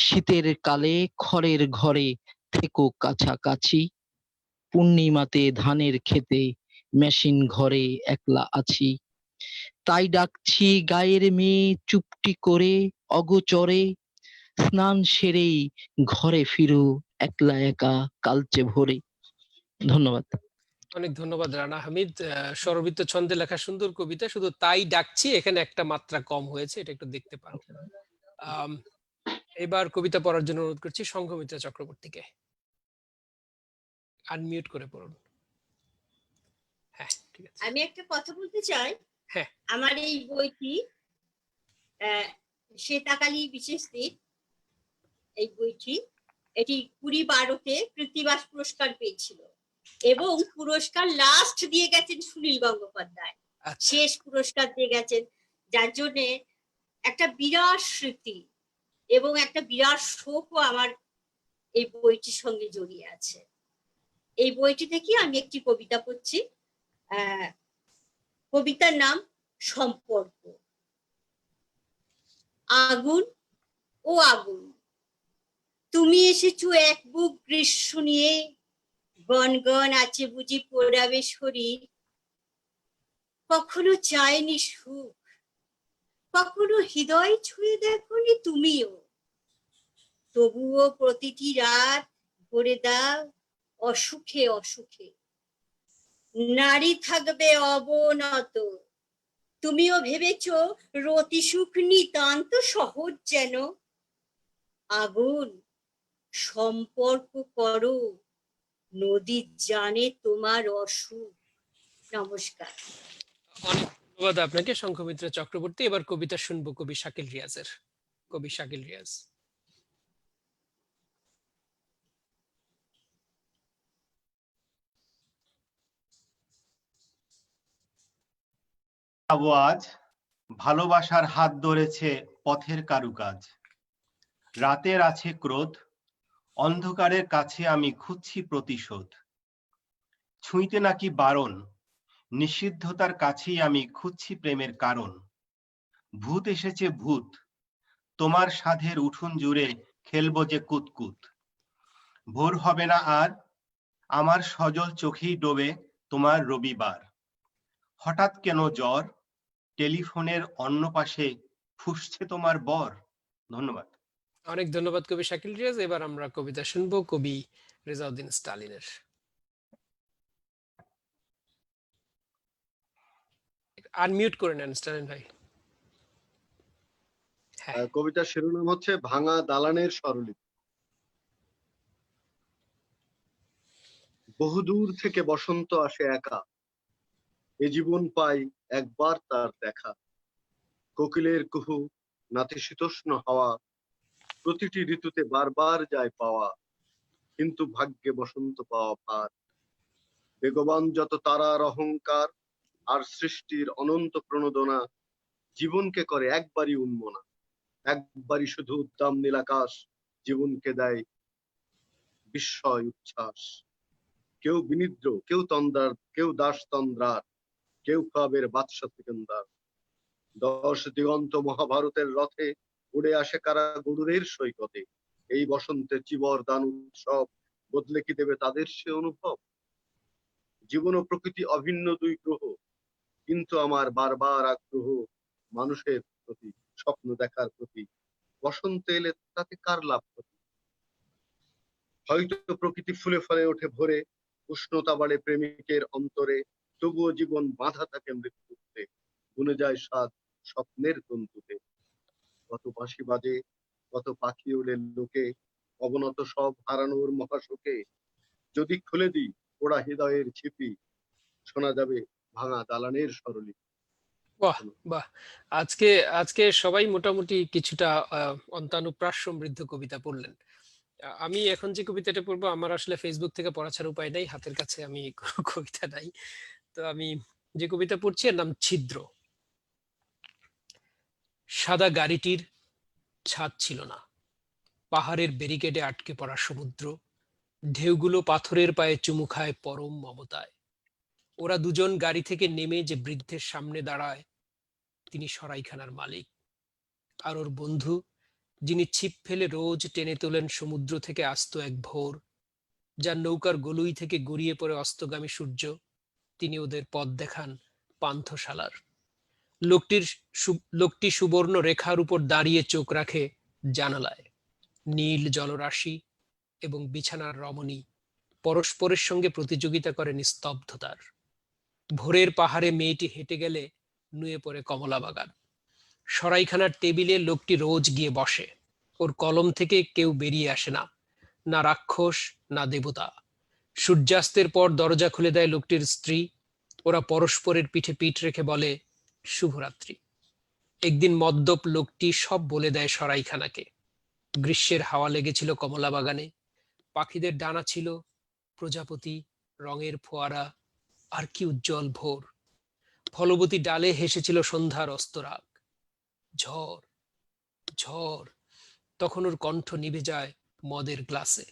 শীতের কালে খড়ের ঘরে থেকো কাছাকাছি। পূর্ণিমাতে ধানের ক্ষেতে মেশিন ঘরে একলা আছি, তাই ডাকছি গায়ের মেয়ে চুপটি করে অগোচরে, স্নান সেরেই ঘরে ফিরো একলা একা কালচে ভোরে। ধন্যবাদ। অনেক ধন্যবাদ রানা হামিদ। স্বরবৃত্ত ছন্দে লেখা সুন্দর কবিতা, শুধু তাই ডাকছি এখানে একটা মাত্রা কম হয়েছে, এটা একটু দেখতে পারো। এবার কবিতা পড়ার জন্য অনুরোধ করছি সংঘমিত্রা চক্রবর্তীকে। আনমিউট করে পড়ুন। হ্যাঁ ঠিক আছে। আমি একটা কথা বলতে চাই। হ্যাঁ। আমার এই বইটি শ্বেতাকালী বিশেষ দিন, এই বইটি এটি 2012-তে কৃত্তিবাস পুরস্কার পেয়েছিল এবং পুরস্কার লাস্ট দিয়ে গেছেন সুনীল গঙ্গোপাধ্যায়, শেষ পুরস্কার দিয়ে গেছেন, যার জন্য একটা বিরাট স্মৃতি এবং একটা বিরাট শোকও আমার এই বইটির সঙ্গে জড়িয়ে আছে। এই বইটি থেকে আমি একটি কবিতা পড়ছি। কবিতার নাম সম্পর্ক। আগুন ও আগুন, তুমি এসেছো এক বুক গ্রীষ্ম নিয়ে, গনগন আছে বুঝি পোড়াবে শরীর। কখনো চায়নি সুখ, কখনো হৃদয় ছুঁয়ে দেখোনি তুমিও, তবুও প্রতিটি রাত ভরে দাও অসুখে অসুখে। নারী থাকবে অবনত, তুমিও ভেবেছো রতি সুখ নিতান্ত সহজ যেন। আগুন সম্পর্ক করো, নদী জানে তোমার অসুখ। নমস্কার। অনেক ধন্যবাদ আপনাকে সংঘমিত্রা চক্রবর্তী। এবার কবিতা শুনবো কবি শাকিল রিয়াজের। কবি শাকিল রিয়াজ। আওয়াজ ভালোবাসার হাত ধরেছে পথের কারুকাজ। রাতের আছে ক্রোধ, অন্ধকারের কাছে আমি খুঁজছি প্রতিশোধ। ছুঁইতে নাকি বারণ, নিষিদ্ধতার কাছেই আমি খুঁজছি প্রেমের কারণ। ভূত এসেছে ভূত, তোমার সাধের উঠোন জুড়ে খেলবো যে কুতকুত। ভোর হবে না আর, আমার সজল চোখেই ডোবে তোমার রবিবার। হঠাৎ কেন জ্বর, টেলিফোনের অন্য পাশে ফুঁসছে তোমার বর। ধন্যবাদ। অনেক ধন্যবাদ কবি শাকিল রিয়াজ। এবার আমরা কবিতা শুনবো কবি রেজাউদ্দিন স্টালিনের। আনমিউট করে নেন স্টালিন ভাই। হ্যাঁ, কবিতার শিরোনাম হচ্ছে ভাঙা দালানের স্বরলিপি। বহুদূর থেকে বসন্ত আসে একা, এ জীবন পাই একবার তার দেখা। কোকিলের কুহু, নাতিশীতোষ্ণ হাওয়া, প্রতিটি ঋতুতে বারবার যায় পাওয়া, কিন্তু ভাগ্যে বসন্ত পাওয়া ভার। বেগবান যত তারার অহংকার, আর সৃষ্টির অনন্ত প্রণোদনা, জীবনকে করে একবারই উন্মনা। একবারই শুধু উদ্দাম নীলাকাশ, জীবনকে দেয় বিস্ময় উচ্ছ্বাস। কেউ বিনিদ্র, কেউ তন্দ্রার, কেউ দাস তন্দ্রার, কেউ কাবের বাদশা সিকান্দার। 10 দিগন্ত মহাভারতের রথে উড়ে আসে কারা গরুরের সৈকতে। এই বসন্তে চিবর দান উৎসব বদলে কি দেবে তাদের সে অনুভব? জীবন ও প্রকৃতি অভিন্ন দুই গ্রহ, কিন্তু আমার বারবার আগ্রহ মানুষের প্রতি, স্বপ্ন দেখার প্রতি। বসন্ত এলে তাতে কার লাভ ক্ষতি? হয়তো প্রকৃতি ফুলে ফলে ওঠে ভরে, উষ্ণতা বাড়ে প্রেমিকের অন্তরে, তবুও জীবন বাঁধা থাকে মৃত্যুতে, গুনে যায় স্বাদ স্বপ্নের তন্তুতে। কত বাঁশি বাজে, কত পাখি ওড়ে লোকে, অবনত সব হারানোর মহাশোকে। যদি খুলে দিই ওরা হৃদয়ের ছিপি, শোনা যাবে ভাঙা দালানের স্বরলিপি। বাহ বাহ। আজকে আজকে সবাই মোটামুটি কিছুটা অন্তানুপ্রাস সমৃদ্ধ কবিতা পড়লেন। আমি এখন যে কবিতাটা পড়বো, আমার আসলে ফেসবুক থেকে পড়া ছাড়া উপায় নাই, হাতের কাছে আমি কোনো কবিতা নাই। তো আমি যে কবিতা পড়ছি এর নাম ছিদ্র। সাদা গাড়িটির ছাদ ছিল না, পাহাড়ের ব্যারিকেডে আটকে পড়া সমুদ্র, ঢেউগুলো পাথরের পায়ে চুমু খায় পরম মমতায়। ওরা দুজন গাড়ি থেকে নেমে যে বৃদ্ধের সামনে দাঁড়ায়, তিনি সরাইখানার মালিক। আর ওর বন্ধু, যিনি ছিপ ফেলে রোজ টেনে তোলেন সমুদ্র থেকে আস্ত এক ভোর, যার নৌকার গলুই থেকে গড়িয়ে পড়ে অস্তগামী সূর্য, তিনি ওদের পথ দেখান পান্থশালার। লোকটি সুবর্ণ রেখার উপর দাঁড়িয়ে চোখ রাখে জানালায়। নীল জলরাশি এবং বিছানার রমণী পরস্পরের সঙ্গে প্রতিযোগিতা করে নিস্তব্ধতার। ভোরের পাহাড়ে মেয়েটি হেঁটে গেলে নুয়ে পড়ে কমলা বাগান। সরাইখানার টেবিলে লোকটি রোজ গিয়ে বসে। ওর কলম থেকে কেউ বেরিয়ে আসে না, না রাক্ষস না দেবতা। সূর্যাস্তের পর দরজা খুলে দেয় লোকটির স্ত্রী। ওরা পরস্পরের পিঠে পিঠ রেখে বলে শুভরাত্রি। একদিন মদ্যপ লোকটি সব বলে দেয় সরাইখানাকে। গ্রীষ্মের হাওয়া লেগেছিল কমলা বাগানে, পাখিদের ডানা ছিল, প্রজাপতি, রঙের ফোয়ারা, আর কি উজ্জ্বল ভোর। ফলবতী ডালে হেসেছিল সন্ধ্যার অস্তরাগ। ঝড় ঝড়, তখন ওর কণ্ঠ নিভে যায় মদের গ্লাসে।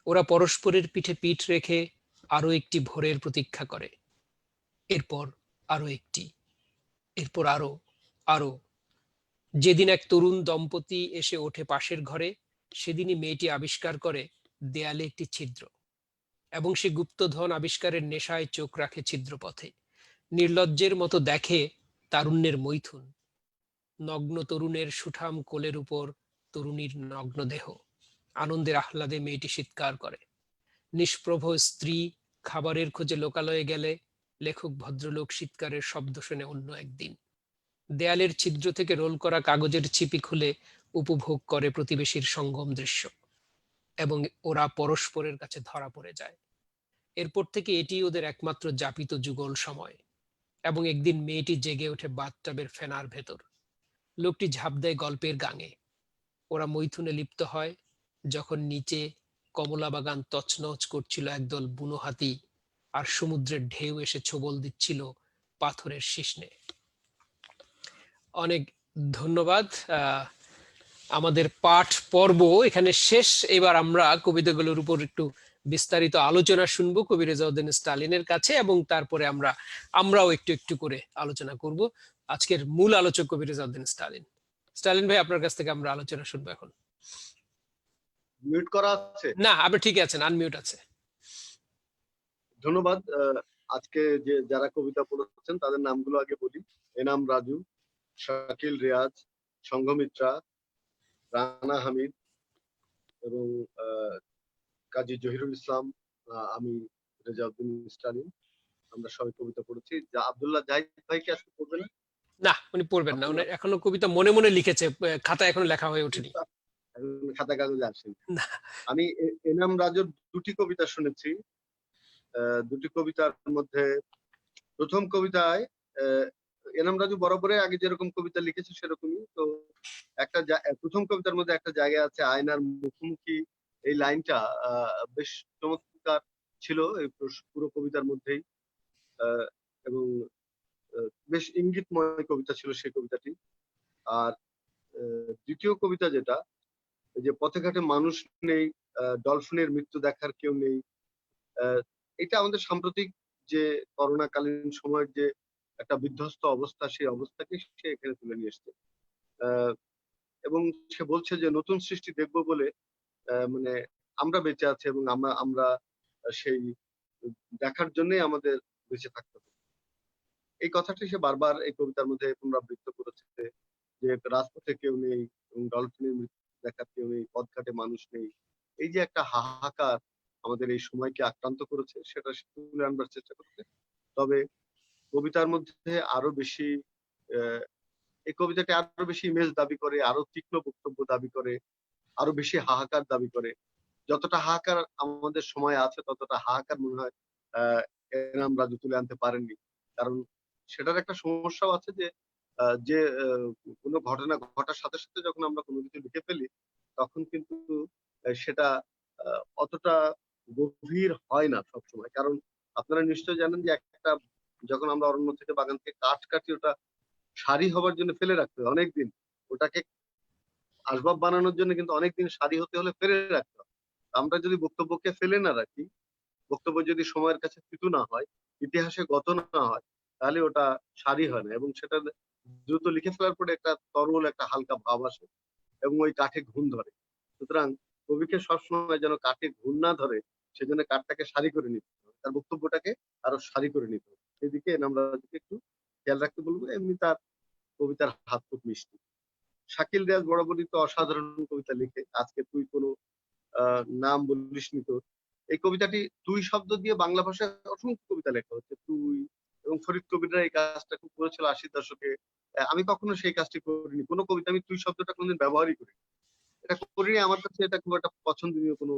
ওরা পরস্পরের পিঠে পিঠ রেখে আরো একটি ভোরের প্রতীক্ষা করে। এরপর আরো একটি, এরপর আরো আরো। যেদিন এক তরুণ দম্পতি এসে ওঠে পাশের ঘরে, সেদিনই মেয়েটি আবিষ্কার করে দেয়ালে একটি ছিদ্র, এবং সে গুপ্তধন আবিষ্কারের নেশায় চোখ রাখে ছিদ্রপথে। নির্লজ্জের মতো দেখে তারুণ্যের মৈথুন, নগ্ন তরুণের সুঠাম কোলের উপর তরুণীর নগ্ন দেহ। আনন্দের আহ্লাদে মেয়েটি চিৎকার করে। নিষ্প্রভ স্ত্রী খাবারের খোঁজে লোকালয়ে গেলে লেখক ভদ্রলোক চিৎকারের শব্দ শুনে অন্য একদিন। দেয়ালের ছিদ্র থেকে রোল করা কাগজের ছিপি খুলে উপভোগ করে প্রতিবেশীর সঙ্গম দৃশ্য, এবং ওরা পরস্পরের কাছে ধরা পড়ে যায়। এরপর থেকে এটি ওদের একমাত্র যাপিত যুগল সময়। এবং একদিন মেয়েটি জেগে ওঠে বাথটাবের ফেনার ভেতর। লোকটি ঝাঁপ দেয় গল্পের গাঙে। ওরা মৈথুনে লিপ্ত হয় যখন নিচে কমলা বাগান তছনছ করছিল একদল বুনো হাতি, আর সমুদ্রের ঢেউ এসে ছোবল দিচ্ছিল পাথরের শিশ্নে। অনেক ধন্যবাদ। আমাদের পাঠ পর্ব এখানে শেষ। এবার আমরা কবিতাগুলোর উপর একটু বিস্তারিত আলোচনা শুনবো কবি রেজাউদ্দিন স্টালিনের কাছে, এবং তারপরে আমরাও একটু একটু করে আলোচনা করব। আজকের মূল আলোচক কবি রেজাউদ্দিন স্টালিন। স্টালিন ভাই, আপনার কাছ থেকে আমরা আলোচনা শুনবো এখন। মিউট করা আছে? না, আপনি ঠিক আছেন, আনমিউট আছে। ধন্যবাদ। আজকে যে যারা কবিতা পড়েছেন তাদের নামগুলো আগে বলি। এনাম রাজু, শাকিল রিয়াজ, সংঘমিত্রা, রানা হামিদ এবং কাজী জহিরুল ইসলাম, আমি রেজাউদ্দিন স্টালিন। আমরা সবাই কবিতা পড়েছি। যা আব্দুল্লাহ জাহিদ ভাই কি আজকে পড়বে না? না, উনি পড়বেন না, উনি আব্দুল্লাহ এখনো কবিতা মনে মনে লিখেছে, খাতায় এখনো লেখা হয়ে ওঠেনি। এখন খাতা কাগজে আসেন। না। আমি এনাম রাজুর দুটি কবিতা শুনেছি। দুটি কবিতার মধ্যে প্রথম কবিতায় এনাম রাজু বরাবরই আগে যেরকম কবিতা লিখেছে সেরকমই। তো একটা প্রথম কবিতার মধ্যে একটা জায়গা আছে আয়নার মুখোমুখি, এই লাইনটা বেশ চমৎকার ছিল এই পুরো কবিতার মধ্যেই। এবং বেশ ইঙ্গিতময় কবিতা ছিল সেই কবিতাটি। আর দ্বিতীয় কবিতা যেটা, যে পথে ঘাটে মানুষ নেই, ডলফিনের মৃত্যু দেখার কেউ নেই, এটা আমাদের সাম্প্রতিক যে করোনাকালীন সময়ের যে একটা বিধ্বস্ত অবস্থা, সেই অবস্থাকে সে এখানে তুলে নিয়ে এসছে। এবং সে বলছে যে নতুন সৃষ্টি দেখবো বলে মানে আমরা বেঁচে আছি, এবং আমরা সেই দেখার জন্যই আমাদের বেঁচে থাকতে হবে। এই কথাটি সে বারবার এই কবিতার মধ্যে পুনরাবৃত্ত করেছে যে রাজপথে কেউ নেই এবং ডলফিনের মৃত্যু দেখার কেউ নেই, পথঘাটে মানুষ নেই। এই যে একটা হাহাকার আমাদের এই সময়কে আক্রান্ত করেছে, সেটা সে তুলে আনবার চেষ্টা করেছে। তবে কবিতার মধ্যে আরো বেশি এই কবিতাটি আরো বেশি ইমেজ দাবি করে, আরো তীক্ষ্ণ বক্তব্য দাবি করে, আরো বেশি হাহাকার দাবি করে। যতটা হাহাকার আমাদের সময় আছে ততটা হাহাকার মনে হয় এনাম রাজু তুলে আনতে পারেননি। কারণ সেটার একটা সমস্যাও আছে যে যে কোনো ঘটনা ঘটার সাথে সাথে যখন আমরা কোনো কিছু লিখে ফেলি, তখন কিন্তু সেটা অতটা গভীর হয় না সবসময়। কারণ আপনারা নিশ্চয়ই জানেন যে একটা যখন আমরা অরণ্য থেকে বাগান থেকে কাঠ কাটি, ওটা সারি হবার জন্য ফেলে রাখতে হয় অনেকদিন। ওটাকে আসবাব বানানোর জন্য কিন্তু অনেকদিন সারি হতে হলে ফেলে রাখতে হয়। আমরা যদি বক্তব্যকে ফেলে না রাখি, বক্তব্য যদি সময়ের কাছে তিতু না হয়, ইতিহাসে গত না হয়, তাহলে ওটা সারি হয় না, এবং সেটা দ্রুত লিখে ফেলার পরে একটা তরল একটা হালকা ভাব আসে এবং ওই কাঠে ঘুণ ধরে। সুতরাং কবিকে সবসময় যেন কাঠে ঘুণ না ধরে, সেজন্য কাঠটাকে সারি করে নিতে হবে, তার বক্তব্যটাকে আরো সারি করে নিতে হবে। সেদিকে আমরা একটু খেয়াল রাখতে বলবো। এমনি তার কবিতার হাত খুব মিষ্টি। শাকিল রিয়াজ বরাবরই তো অসাধারণ কবিতা লিখে। আজকে তুই কোনো নাম বলিসনি তোর, এই কবিতাটি তুই শব্দ দিয়ে বাংলা ভাষায় অসংখ্য কবিতা লেখা হচ্ছে। তুই এবং ফরিদ কবিররা এই কাজটা খুব করেছিল 80 দশকে। আমি কখনো সেই কাজটি করিনি। কোনো কবিতা আমি তুই শব্দটা কোনোদিন ব্যবহারই করি, এটা করিনি। আমার কাছে এটা খুব একটা পছন্দনীয় কোনো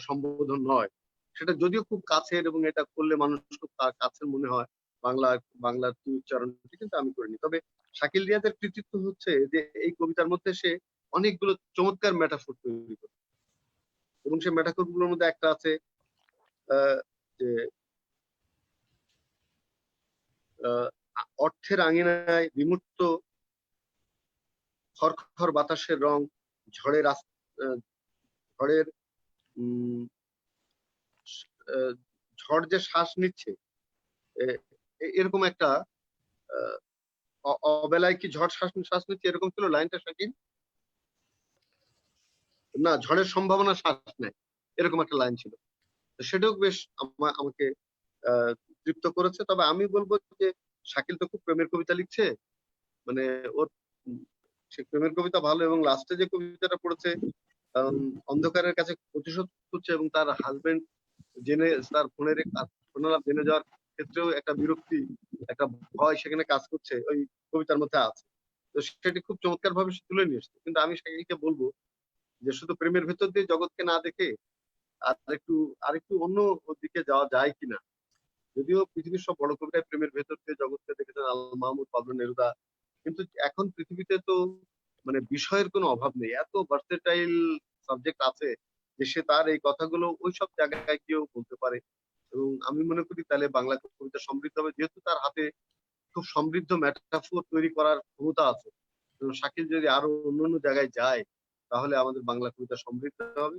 সম্বোধন নয়। সেটা যদিও খুব কাছের এবং এটা করলে মানুষ খুব কাছের মনে হয় বাংলার তুই উচ্চারণটি, কিন্তু আমি করিনি। তবে শাকিল রিয়াজের কৃতিত্ব হচ্ছে যে এই কবিতার মধ্যে সে অনেকগুলো চমৎকার মেটাফোর তৈরি করে, এবং সেই মেটাফোর গুলোর মধ্যে একটা আছে যে অর্থের আঙিনায় বিমূর্ত খড়খড় বাতাসের রং, ঝড়ের ঝড়ের ঝড় যে শ্বাস নিচ্ছে, এরকম একটা অবেলায় কি ঝড় শ্বাস নিচ্ছে, এরকম ছিল লাইনটা শাকিল? না, ঝড়ের সম্ভাবনা শ্বাস নেয়, এরকম একটা লাইন ছিল। সেটাও বেশ আমাকে তৃপ্ত করেছে। তবে আমি বলবো যে শাকিল তো খুব প্রেমের কবিতা লিখছে, মানে ওর সে প্রেমের কবিতা ভালো, এবং লাস্টে যে কবিতাটা পড়েছে অন্ধকারের কাছে প্রতিশোধ করছে, এবং তার হাজবেন্ড জেনে তার ফোনের জেনে যাওয়ার ক্ষেত্রেও একটা বিরক্তি, একটা ভয় সেখানে কাজ করছে, ওই কবিতার মধ্যে আছে। তো সেটি খুব চমৎকার ভাবে সে তুলে নিয়ে এসছে। কিন্তু আমি শাকিলকে বলবো যে শুধু প্রেমের ভেতর দিয়ে জগৎকে না দেখে আরেকটু অন্য দিকে যাওয়া যায় কিনা। যদিও পৃথিবীর সব বড় কবিতায় প্রেমের ভেতর দিয়ে জগৎকে দেখেছেন আল মাহমুদ, পাবলো নেরুদা, কিন্তু এখন পৃথিবীতে তো মানে বিষয়ের কোনো অভাব নেই, এত ভার্সেটাইল সাবজেক্ট আছে যে সে তার এই কথাগুলো ওই সব জায়গায় গিয়েও বলতে পারে। এবং আমি মনে করি তাহলে বাংলা কবিতা সমৃদ্ধ হবে, যেহেতু তার হাতে খুব সমৃদ্ধ মেটাফোর তৈরি করার ক্ষমতা আছে। শাকিল যদি আরো অন্যান্য জায়গায় যায়, তাহলে আমাদের বাংলা কবিতা সমৃদ্ধ হবে,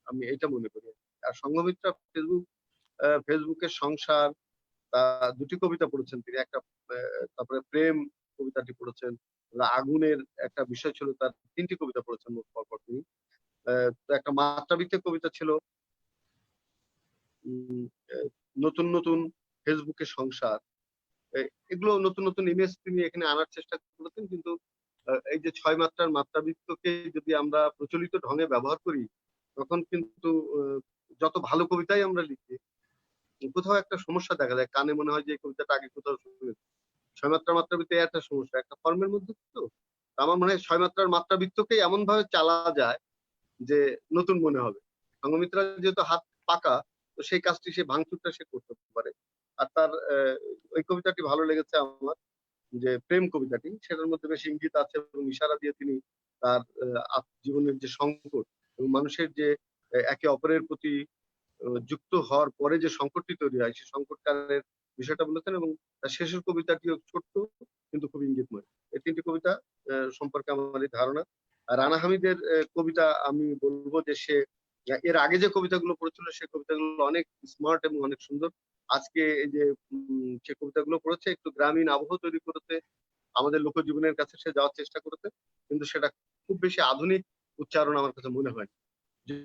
আমি এটা মনে করি। আর সংঘমিত্রা ফেসবুকের সংসার, দুটি কবিতা পড়েছেন তিনি, একটা তারপরে প্রেম কবিতাটি পড়েছেন, আগুনের একটা বিষয় ছিল, তার 3টি কবিতা পড়েছেন মোট পরপর তিনি। একটা মাত্রাবৃত্তের কবিতা ছিল, নতুন নতুন ফেসবুকের সংসার। এগুলো নতুন নতুন ইমেজ তিনি এখানে আনার চেষ্টা করেছেন। কিন্তু এই যে 6 মাত্রার মাত্রাবৃত্তকে যদি আমরা প্রচলিত ঢঙে ব্যবহার করি, তখন কিন্তু যত ভালো কবিতাই আমরা লিখি, কোথাও একটা সমস্যা দেখা যায়, কানে মনে হয় যে এই কবিতাটা আগে কোথাও শুনেছি। ৬ মাত্রার মাত্রাবৃত্ত একটা সমস্যা, একটা ফর্মের মধ্যে তো। আমার মনে হয় ৬ মাত্রার মাত্রাবৃত্তকেই এমন ভাবে চালা যায় যে নতুন মনে হবে। সঙ্গমিত্রা যেহেতু হাত পাকা, তো সেই কাজটি সে ভাঙচুরটা সে করতে পারে। আর তার ওই কবিতাটি ভালো লেগেছে আমার, যে প্রেম কবিতাটি, সেটার মধ্যে বেশ ইঙ্গিত আছে এবং ইশারা দিয়ে তিনি তার জীবনের যে সংকট এবং মানুষের যে একে অপরের প্রতি যুক্ত হওয়ার পরে যে সংকটটি তৈরি হয়, সেই সংকটকারের বিষয়টা বলেছেন। এবং তার শেষের কবিতাটিও ছোট্ট কিন্তু খুব ইঙ্গিতময়। এই ৩টি কবিতা সম্পর্কে আমার এই ধারণা। আর রানা হামিদের কবিতা আমি বলবো যে সে এর আগে যে কবিতাগুলো পড়েছিল সেই কবিতাগুলো অনেক স্মার্ট এবং অনেক সুন্দর। আজকে এই যে সে কবিতাগুলো পড়েছে একটু গ্রামীণ আবহ তৈরি করেছে, আমাদের লোকজীবনের কাছে সে যাওয়ার চেষ্টা করেছে, কিন্তু সেটা খুব বেশি আধুনিক উচ্চারণ আমার কাছে মনে হয়।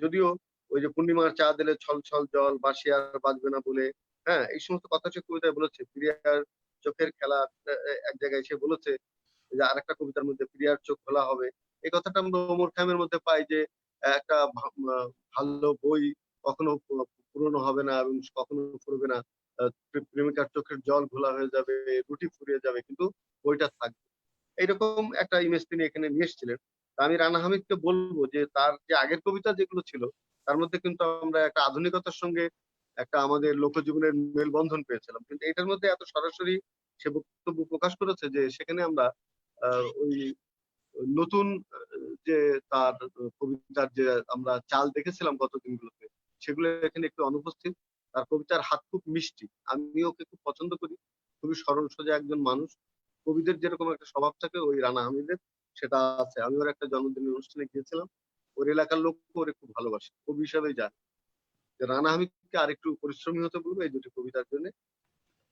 যদিও ওই যে পূর্ণিমার চা দিলে ছল ছল জল, বাঁশি আর বাজবে না বলে, হ্যাঁ, এই সমস্ত কথা সে কবিতায় বলেছে। প্রিয়ার চোখের খেলা এক জায়গায় সে বলেছে যে আরেকটা কবিতার মধ্যে প্রিয়ার চোখ খোলা হবে। এই কথাটা আমরা ওমর খায়ামের মধ্যে পাই যে একটা ভালো বই কখনো পুরনো হবে না এবং কখনো ফুরবে না। প্রেমিকার চোখের জল ঘোলা হয়ে যাবে, রুটি ফুরিয়ে যাবে, কিন্তু বইটা থাকবে। এইরকম একটা ইমেজ তিনি এখানে নিয়ে এসেছিলেন। আমি রানা হামিদকে বলবো যে তার যে আগের কবিতা যেগুলো ছিল তার মধ্যে কিন্তু আমরা একটা আধুনিকতার সঙ্গে একটা আমাদের লোকজীবনের মেলবন্ধন পেয়েছিলাম, কিন্তু এটার মধ্যে এত সরাসরি সে বক্তব্য প্রকাশ করেছে যে সেখানে আমরা ওই নতুন যে তার কবিতার যে আমরা চাল দেখেছিলাম গত দিনগুলোতে, সেগুলো এখানে একটু অনুপস্থিত। তার কবিতার হাত খুব মিষ্টি, আমি ওকে খুব পছন্দ করি। খুবই সরল সোজা একজন মানুষ। কবিদের যেরকম একটা স্বভাব থাকে ওই রানা হামিদের সেটা আছে। আমি ওর একটা জন্মদিনের অনুষ্ঠানে গিয়েছিলাম, ওর এলাকার লোক ওরে খুব ভালোবাসে, কবি হিসাবেই জানে। রানা হামিদকে আর একটু পরিশ্রমী হতে বলবো এই দুটি কবিতার জন্য।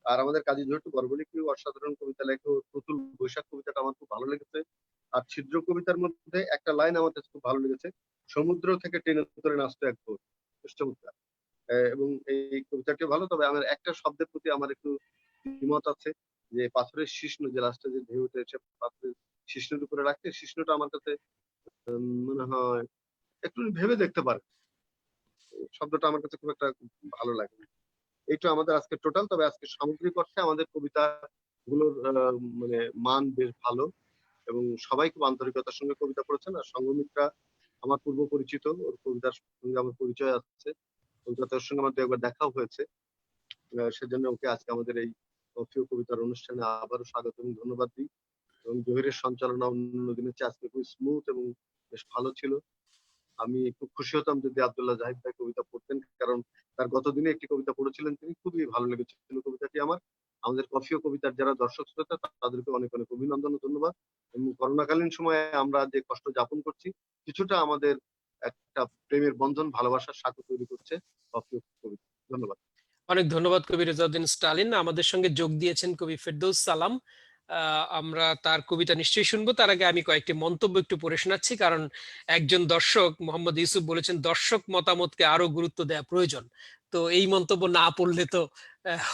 আর আমাদের কাজী জহির বরবলিকেও অসাধারণ কবিতা লেখে। ওর প্রতুল বৈশাখ কবিতাটা আমার খুব ভালো লেগেছে। আর ছিদ্র কবিতার মধ্যে একটা লাইন আমার কাছে খুব ভালো লেগেছে, সমুদ্র থেকে টেনে ধরে নাচতো এক ভোর। বেশ চমৎকার। এবং এই কবিতাটি ভালো, তবে আমার একটা শব্দের প্রতি আমার একটু দ্বিমত আছে, যে পাথরের শিষ্ণু, যে লাস্টে যে ঢেউ উঠে এসে পাথরের শিষ্ণুর উপরে রাখছে, শিষ্ণুটা আমার কাছে মনে হয় একটু ভেবে দেখতে পারে, শব্দটা আমার কাছে খুব একটা ভালো লাগে। এইটা আমাদের আজকে টোটাল। তবে আজকে সামগ্রিক অর্থে আমাদের কবিতা গুলোর মানে মান বেশ ভালো এবং সবাই খুব আন্তরিকতার সঙ্গে কবিতা পড়েছেন। আর সঙ্গমিত্রা আমার পূর্ব পরিচিত, ওর কবিতার সঙ্গে আমার পরিচয় আছে, কবিতার সঙ্গে আমার একবার দেখাও হয়েছে। সেজন্য ওকে আজকে আমাদের এই প্রিয় কবিতার অনুষ্ঠানে আবারও স্বাগত এবং ধন্যবাদ দিই। এবং জহিরের সঞ্চালনা অন্য দিনের চেয়ে আজকে খুব স্মুথ এবং বেশ ভালো ছিল। আমি খুব খুশি হতাম যদি আব্দুল্লাহ জাহিদ ভাই কবিতা পড়তেন, কারণ তার গতদিনে একটি কবিতা পড়েছিলেন তিনি, খুবই ভালো লেগেছিল কবিতাটি আমার। আমাদের কফিও কবিতার যারা দর্শক শ্রোতা তাদেরকে অনেক অনেক অভিনন্দন ও ধন্যবাদ। এবং করোনাকালীন সময়ে আমরা যে কষ্ট যাপন করছি, কিছুটা আমাদের একটা প্রেমের বন্ধন, ভালোবাসার সাঁকো তৈরি করছে কফিও কবিতা। ধন্যবাদ। অনেক ধন্যবাদ কবি রেজাউদ্দিন স্টালিন। আমাদের সঙ্গে যোগ দিয়েছেন কবি ফেরদৌস সালাম। আমরা তার কবিতা নিশ্চয়ই শুনবো। তার আগে আমি কয়েকটি মন্তব্য একটু পড়ে শোনাচ্ছি, কারণ একজন দর্শক মোহাম্মদ ইউসুফ বলেছেন দর্শক মতামতকে আরো গুরুত্ব দেওয়া প্রয়োজন। তো এই মন্তব্য না পড়লে তো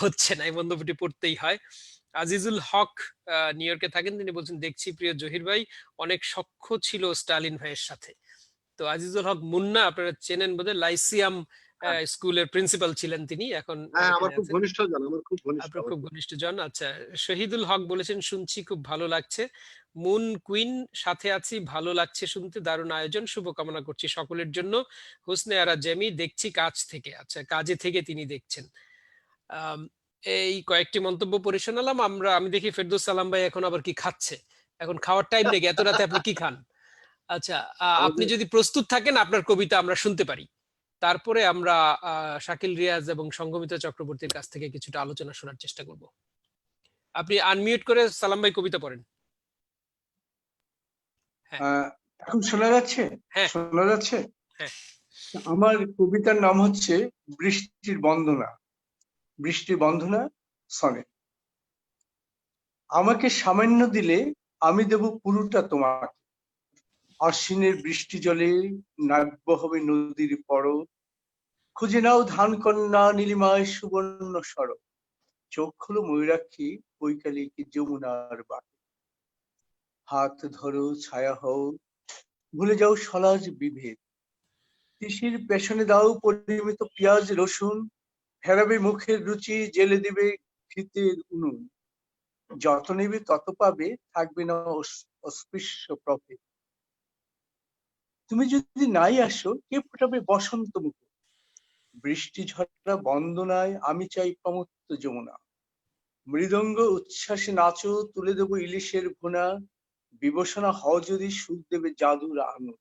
হচ্ছে না, এই মন্তব্যটি পড়তেই হয়। আজিজুল হক নিউ ইয়র্কে থাকেন, তিনি বলছেন দেখছি প্রিয় জহির ভাই অনেক সখ্য ছিল স্টালিন ভাইয়ের সাথে। তো আজিজুল হক মুন্না আপনারা চেনেন বোধহয়, লাইসিয়াম স্কুলের প্রিন্সিপাল ছিলেন তিনি, এখন হ্যাঁ, আমার এখানে খুব আছেন। ঘনিষ্ঠ জন, আমার খুব ঘনিষ্ঠ। আপনার খুব ঘনিষ্ঠ জন, আচ্ছা। শহীদুল হক বলেছেন শুনছি খুব ভালো লাগছে, মুন কুইন সাথে আছি, ভালো লাগছে শুনতে, দারুণ আয়োজন, শুভকামনা করছি সকলের জন্য। হুসনে আরা জেমি দেখছি কাজ থেকে, আচ্ছা কাজে থেকে তিনি দেখছেন। এই কয়েকটি মন্তব্য পড়ে শোনালাম। আমি দেখি ফেরদৌস সালাম ভাই এখন আবার কি খাচ্ছে, এখন খাওয়ার টাইম নেই, এত রাতে আপনি কি খান? আচ্ছা, আপনি যদি প্রস্তুত থাকেন আপনার কবিতা আমরা শুনতে পারি, তারপরে আমরা শাকিল রিয়াজ এবং সংঘমিত্রা চক্রবর্তীর কাছ থেকে কিছুটা আলোচনা শোনার চেষ্টা করব। আপনি আনমিউট করে সালাম ভাই কবিতা পড়েন। এখন শোনা যাচ্ছে? হ্যাঁ শোনা যাচ্ছে? হ্যাঁ। আমার কবিতার নাম হচ্ছে বৃষ্টির বন্দনা। বৃষ্টির বন্দনা সনে। আমাকে সামান্য দিলে আমি দেব পুরোটা তোমাকে। আশ্বিনের বৃষ্টি জলে নাব্য হবে নদীর পরশ। খুঁজে নাও ধান কন্যা নীলিমায় সুবর্ণ সরব। চোখ হলো ময়ূরাক্ষী বৈকালিক যমুনার বাটে। হাত ধরো ছায়া হও, ভুলে যাও সলাজ বিভেদ। তিসির পেছনে দাও পরিমিত পেঁয়াজ রসুন। ফেরাবে মুখের রুচি, জেলে দিবে ঘৃতের উনুন, যত নেবে তত পাবে, থাকবে না অস্পৃশ্য প্রভে। তুমি যদি নাই আসো, কে ফোটাবে বসন্ত মুখ, বৃষ্টি ঝরা বন্দনায় আমি চাই প্রমত্ত যমুনা। মৃদঙ্গ উচ্ছ্বাসে নাচো, তুলে দেবো ইলিশের ভুনা, বিবসনা হও যদি সুখ দেবে জাদুর আঙুর।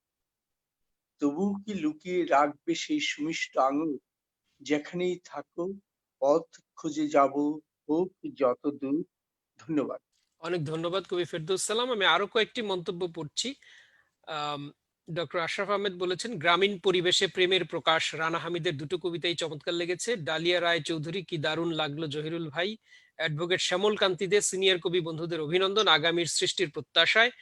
তবু কি লুকিয়ে রাখবে সেই সুমিষ্ট আঙুর, যেখানেই থাকো পথ খুঁজে যাব, হোক যত দূর। ধন্যবাদ। অনেক ধন্যবাদ কবি ফেরদৌস সালাম। আমি আরো কয়েকটি মন্তব্য পড়ছি। ডক্টর আশরাফ আহমেদ বলেছেন, গ্রামীণ পরিবেশে প্রেমের প্রকাশ। রানা হামিদের দুটো কবিতাই চমৎকার লেগেছে। ডালিয়া রায় চৌধুরী, কি দারুণ লাগলো জহিরুল ভাই। অ্যাডভোকেট শ্যামল কান্তি দে, সিনিয়র কবি বন্ধুদের অভিনন্দন, আগামীর সৃষ্টির প্রত্যাশায়।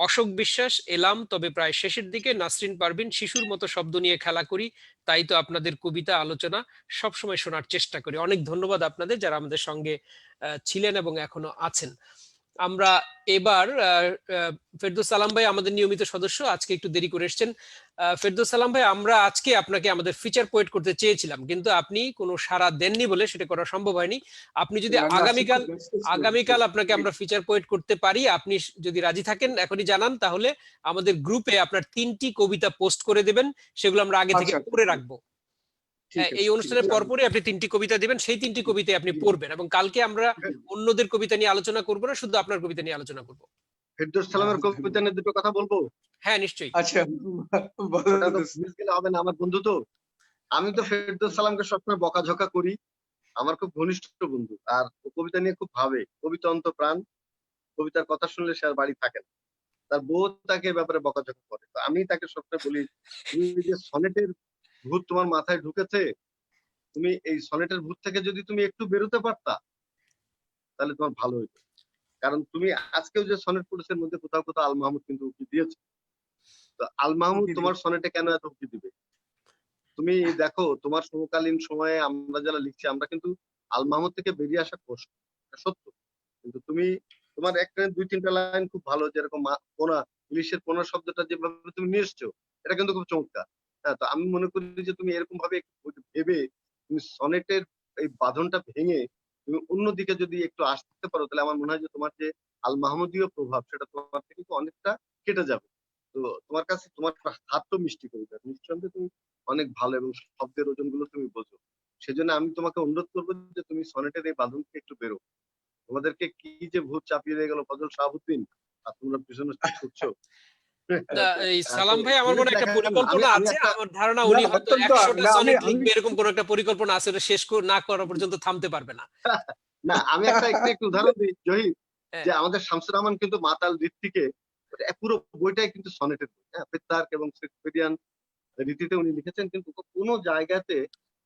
অশোক বিশ্বাস, এলাম তবে প্রায় শেষের দিকে। নাসরিন পারভিন, শিশুর মতো শব্দ নিয়ে খেলা করি, তাই তো আপনাদের কবিতা আলোচনা সবসময় শোনার চেষ্টা করি। অনেক ধন্যবাদ আপনাদের যারা আমাদের সঙ্গে ছিলেন এবং এখনো আছেন। আমরা এবার ফেরদৌস সালাম ভাই আমাদের নিয়মিত সদস্য, আজকে একটু দেরি করে এসেছেন। ফেরদৌস সালাম ভাই, আমরা আজকে আপনাকে আমাদের ফিচার পোয়েট করতে চেয়েছিলাম, কিন্তু আপনি কোনো সাড়া দেননি বলে সেটা করা সম্ভব হয়নি। আপনি যদি না, না, আজকে খুব ব্যস্ত ছিলাম। আগামীকাল আপনাকে আমরা ফিচার পোয়েট করতে পারি, আপনি যদি রাজি থাকেন এখনই জানান, তাহলে আমাদের গ্রুপে আপনার 3টি কবিতা পোস্ট করে দেবেন, সেগুলো আমরা আগে থেকে আচ্ছা, পড়ে রাখবো। ঠিক আছে, এই ঠিক অনুষ্ঠানের আছে। পরপরই আপনি 3টি কবিতা দিবেন, সেই 3টি কবিতায় আপনি পড়বেন, এবং কালকে আমরা অন্যদের কবিতা নিয়ে আলোচনা করবো না, শুধু আপনার কবিতা নিয়ে আলোচনা করবো। ফেরদৌস সালামের কবিতা নিয়ে দুটো কথা বলবো। হ্যাঁ, নিশ্চয়ই। আচ্ছা, বলো ওটা তো দোস্ত। মিস গেলে হবে না, আমার বন্ধু তো। আমি তো ফেরদৌস সালামকে সবসময় বকাঝকা করি, আমার খুব ঘনিষ্ঠ বন্ধু, আর ও কবিতা নিয়ে খুব ভাবে, কবিতা অন্তপ্রাণ, কবিতার কথা শুনলে সে আর বাড়ি থাকে না। তার বউ তাকে এ ব্যাপারে বকাঝকা করে। তো আমি তাকে সবসময় বলি, তুমি যে সনেটের ভূত তোমার মাথায় ঢুকেছে, তুমি এই সনেটের ভূত থেকে যদি তুমি একটু বেরোতে পারতা, তাহলে তোমার ভালো হতো। কারণ তুমি আজকেও যে সনেট পড়েছে, মধ্যে কোথাও কোথাও আল মাহমুদ কিন্তু উকি দিয়েছে। তো আল মাহমুদ তোমার সনেটে কেন এত উকি দিবে? তুমি দেখো, তোমার সমকালীন সময়ে আমরা যারা লিখছি, আমরা কিন্তু আল মাহমুদ থেকে বেরিয়ে আসা কষ্ট, এটা সত্য। কিন্তু তুমি, তোমার একটা 2-3টা লাইন খুব ভালো, যেরকম পোনা, ইলিশের পোনা শব্দটা যেভাবে তুমি নিয়ে এসছো, এটা কিন্তু খুব চমৎকার। হ্যাঁ, তো আমি মনে করি যে তুমি এরকম ভাবে একটু ভেবে, তুমি সনেটের এই বাঁধনটা ভেঙে তুমি অন্যদিকে যদি একটু আসতে পারো, তাহলে আমার মনে হয় যে তোমার যে আল মাহমুদীয় প্রভাব, সেটা তোমার থেকে কিন্তু অনেকটা কেটে যাবে। তো তোমার কাছে, তোমার হাত তো মিষ্টি কবিতা, নিঃসন্দেহে তুমি অনেক ভালো, এবং শব্দের ওজন গুলো তুমি বোঝো। সেজন্য আমি তোমাকে অনুরোধ করবো যে তুমি সনেটের এই বাঁধন থেকে একটু বেরো। তোমাদেরকে কি যে ভূত চাপিয়ে দিয়ে গেল ফজল শাহাবুদ্দিন, আর তোমরা পিছনে ছুটছো। এই তো সালাম ভাই, আমার মনে হয় একটা দেখা গেল, পরিকল্পনা আমি আছে, একটা, আমার ধারণা না, উনি হয়তো অত্যন্ত, 100টা না, সনেট আমি লিখবে, এরকম কোন একটা পরিকল্পনা আছে, ওটা শেষ না করা পর্যন্ত থামতে পারবে না। না, আমি একটু উদাহরণ দিই জহির, হ্যাঁ, যে আমাদের শামসুর রহমান কিন্তু মাতাল ঋত্বিকে পুরো বইটাই কিন্তু সনেটের বই, হ্যাঁ, পেত্তার্ক এবং শেক্সপিয়ারিয়ান রীতিতে উনি লিখেছেন, কিন্তু কোনো জায়গাতে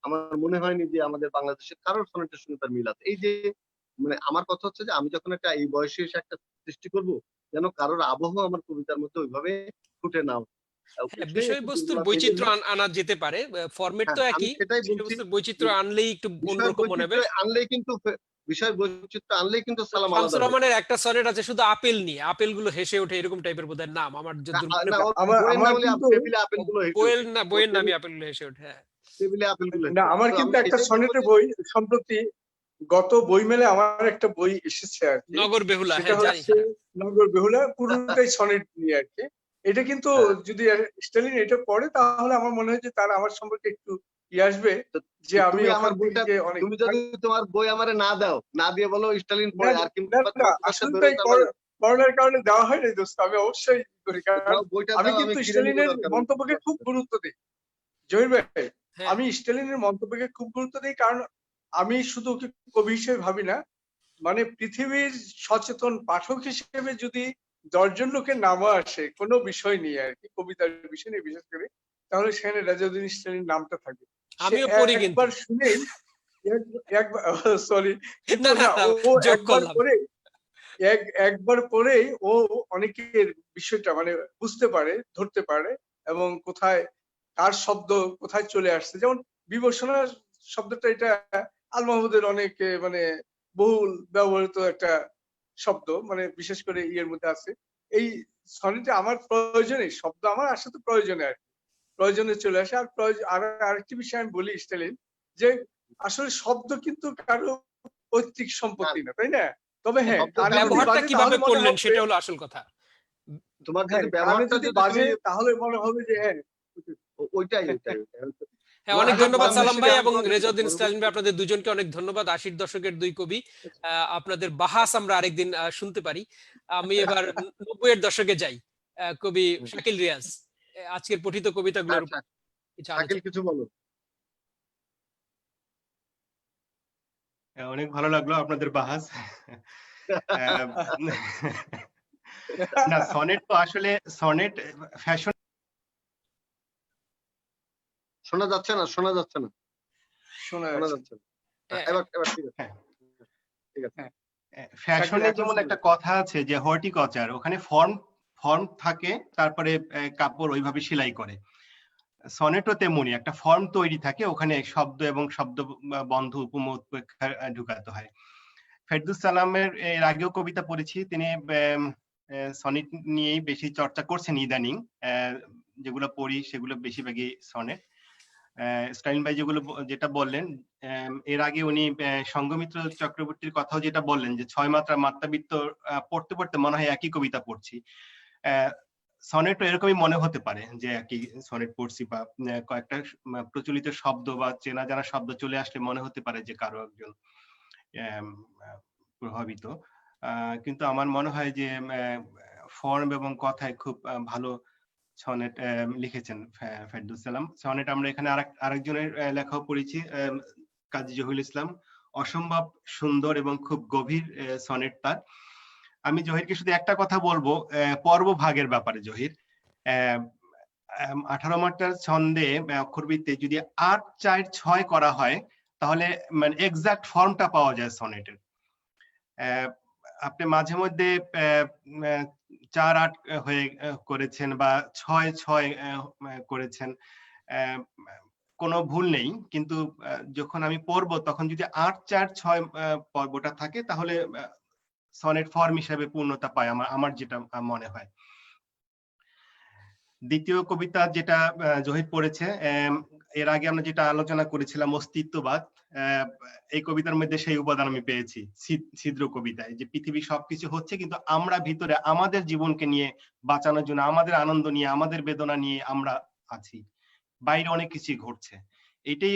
আমার মনে হয়নি যে আমাদের বাংলাদেশের কারোর সনেটের সঙ্গে তার মিল আছে। এই যে, মানে আমার কথা হচ্ছে যে আমি যখন একটা এই বয়সে এসে একটা সৃষ্টি করব, যেন কারোর আবহ আমার কবিতার মধ্যে ওইভাবে ফুটে নাও, হ্যাঁ, উঠে একটু বিষয়বস্তুর দুর্বলতা, এই জন্য, বৈচিত্র্য আনা যেতে পারে, ফরম্যাট তো হ্যাঁ, আমি একই, সেটাই বলছি। বিষয়বস্তুর বৈচিত্র্য আনলেই একটু বিষয় অন্যরকম মনে হবে। বৈচিত্র্য আনলেই কিন্তু, বিষয় বৈচিত্র্য আনলেই কিন্তু সালাম আলাদা শামসুর হয়ে রহমানের একটা সনেট আছে শুধু আপেল নিয়ে, আপেল গুলো হেসে ওঠে, এরকম টাইপের বোধহয় নাম, আমার যতদূর মনে না, পড়ে। ওর আমার বইয়ের আমার নাম হলে কিন্তু, টেবিলে আপেল গুলো হেসে বইয়ের ওঠে। না, ওর বইয়ের নামই আপেল গুলো হেসে ওঠে। হ্যাঁ, টেবিলে আপেল গুলো না, হেসে ওঠে। আমার তো আমি কিন্তু একটা সেটাই বলবো সনেটের যে, বই সম্প্রতি গত বইমেলে আমার একটা বই এসেছে আর কি, নগর বেহুলা, সেটা হ্যাঁ জানি। হচ্ছে নগর বেহুলা, পুরোটাই সনেট নিয়ে আর কি। এটা কিন্তু যদি স্টালিন এটা পড়ে, তাহলে আমার মনে হয় যে তার আমার সম্পর্কে একটু আসবে, তো যে আমি তুমি ওখান আমার বইটা, থেকে অনেক, তুমি যদি তোমার বই আমারে না দাও, না দিয়ে বলো স্টালিন না, পড়ে, আর না, কিংবা না, তোমার কাছে আসলে বেরোয়, তাই তার মানে করোনার কারণে দেওয়া হয় নাই দোস্ত, আমি অবশ্যই করি, কারণ দাও, বইটা আমি দাও, আমি কিন্তু কিনে নিবো স্টালিনের দরকার হলে। মন্তব্যকে খুব গুরুত্ব দিই জহির ভাই। হ্যাঁ, আমি স্টালিনের মন্তব্যকে খুব গুরুত্ব দিই, কারণ আমি শুধু ওকে কবি হিসেবে ভাবি না, মানে পৃথিবীর সচেতন পাঠক হিসেবে যদি 10 জন লোকের নামও আসে কোনো বিষয় নিয়ে আর কি, কবিতার বিষয় নিয়ে বিশেষ করে, তাহলে সেখানে রাজাউদ্দিন স্টালিন নামটা থাকবে। সে আমিও পড়ি কিন্তু। একবার শুনেই, একবার, সরি, কিন্তু না না না, না, ও যোগ একবার করলাম। পরে, একবার পরেই ও অনেকের বিষয়টা মানে বুঝতে পারে, ধরতে পারে, এবং কোথায় কার শব্দ কোথায় চলে আসছে। যেমন বিবর্ষণা শব্দটা, এটা আল মাহমুদের অনেক মানে বহুল ব্যবহৃত একটা শব্দ, মানে বিশেষ করে ইয়ের মধ্যে আছে। এই সনেটে আমার প্রয়োজনে শব্দ আমার আসলে তো প্রয়োজনে আর কি, প্রয়োজনে চলে আসে। আর আরেকটি বিষয় আমি বলি স্টালিন, যে আসলে শব্দ কিন্তু কারো পৈতৃক সম্পত্তি না, তাই না? তবে হ্যাঁ, শব্দ কানে যদি ব্যবহারটা বাজে কিভাবে তাহলে মনে করলেন হবে, সেটা হলো আসল কথা। তোমার হ্যাঁ, যদি কানে ব্যবহারটা যদি যদি বাজে তুমি তাহলে মনে হবে যে হ্যাঁ, ওইটাই ওইটাই হ্যাঁ, অনেক আগে ধন্যবাদ সালাম বাংলাদেশে ভাই এবং আমাদের রেজাউদ্দিন স্টালিন ভাই, আপনাদের দুজনকে অনেক ধন্যবাদ। 80 দশকের দুই কবি, আপনাদের বাহাস আমরা আরেকদিন শুনতে পারি। আমি এবার 90-এর দশকে যাই। কবি শাকিল রিয়াজ, আজকের পঠিত কবিতাগুলোর উপর কিছু শাকিল আলোচনা। কিছু বলো। অনেক ভালো লাগলো আপনাদের বাহাস। আহ, না, সনেট তো আসলে সনেট ফ্যাশন। শোনা যাচ্ছে না, শোনা যাচ্ছে না, শোনা শোনা যাচ্ছে। যাচ্ছে না। এবার এবার ঠিক আছে, হ্যাঁ, ঠিক আছে। ফ্যাশনে এখন যেমন শুনবো। একটা কথা আছে যে হর্টিকালচার, ওখানে ফর্ম ফর্ম থাকে, তারপরে কাপড় ওইভাবে সেলাই করে। সনেটও তেমনি একটা ফর্ম তৈরি থাকে, ওখানে শব্দ এবং শব্দ বন্ধ উপমা উৎপ্রেক্ষা ঢুকাতে হয়। ফেরদৌস সালামের এর আগেও কবিতা পড়েছি, তিনি সনেট নিয়েই বেশি চর্চা করছেন ইদানিং। যেগুলো পড়ি সেগুলো বেশিরভাগই সনেট। স্টালিন ভাই যেটা বললেন, এর আগে উনি সঙ্গমিত্র চক্রবর্তীর কথাও যেটা বললেন যে 6 মাত্রা মাত্রাবৃত্ত পড়তে পড়তে মনে হয় একই কবিতা পড়ছি। সনেট এরকমই মনে হতে পারে যে একই সনেট পড়ছি, বা কয়েকটা প্রচলিত শব্দ বা চেনা জানা শব্দ চলে আসলে মনে হতে পারে যে কারো একজন প্রভাবিত। কিন্তু আমার মনে হয় যে ফর্ম এবং কথায় খুব ভালো সনেট লিখেছেন ফেরদৌস সালাম। সনেট আমরা এখানে আরেকজনের লেখাও পড়েছি, কাজী জহিরুল ইসলাম। অসম্ভব সুন্দর এবং খুব গভীর সনেট তার। আমি জহিরকে শুধু একটা কথা বলবো পর্ব ভাগের ব্যাপারে। জহির 18 মাত্রার ছন্দে অক্ষরবৃত্তে যদি 8 4 6 করা হয় তাহলে মানে এক্সাক্ট ফর্মটা পাওয়া যায় সনেটের। আপনি মাঝে মধ্যে 4 8 হয়ে করেছেন বা 6 6 করেছেন, কোনো ভুল নেই, কিন্তু যখন আমি পড়বো তখন যদি 8 4 6 পর্বটা থাকে তাহলে সনেট ফর্ম হিসেবে পূর্ণতা পায়, আমার যেটা মনে হয়। দ্বিতীয় কবিতা যেটা জহির পড়েছে, এর আগে আমরা যেটা আলোচনা করেছিলাম অস্তিত্ববাদ, এই কবিতার মধ্যে সেই উপাদান আমি পেয়েছি ছিদ্র কবিতায়, যে পৃথিবী সবকিছু হচ্ছে কিন্তু আমরা ভিতরে আমাদের জীবনকে নিয়ে বাঁচানোর জন্য, আমাদের আনন্দ নিয়ে, আমাদের বেদনা নিয়ে আমরা আছি, বাইরে অনেক কিছুই ঘটছে, এটাই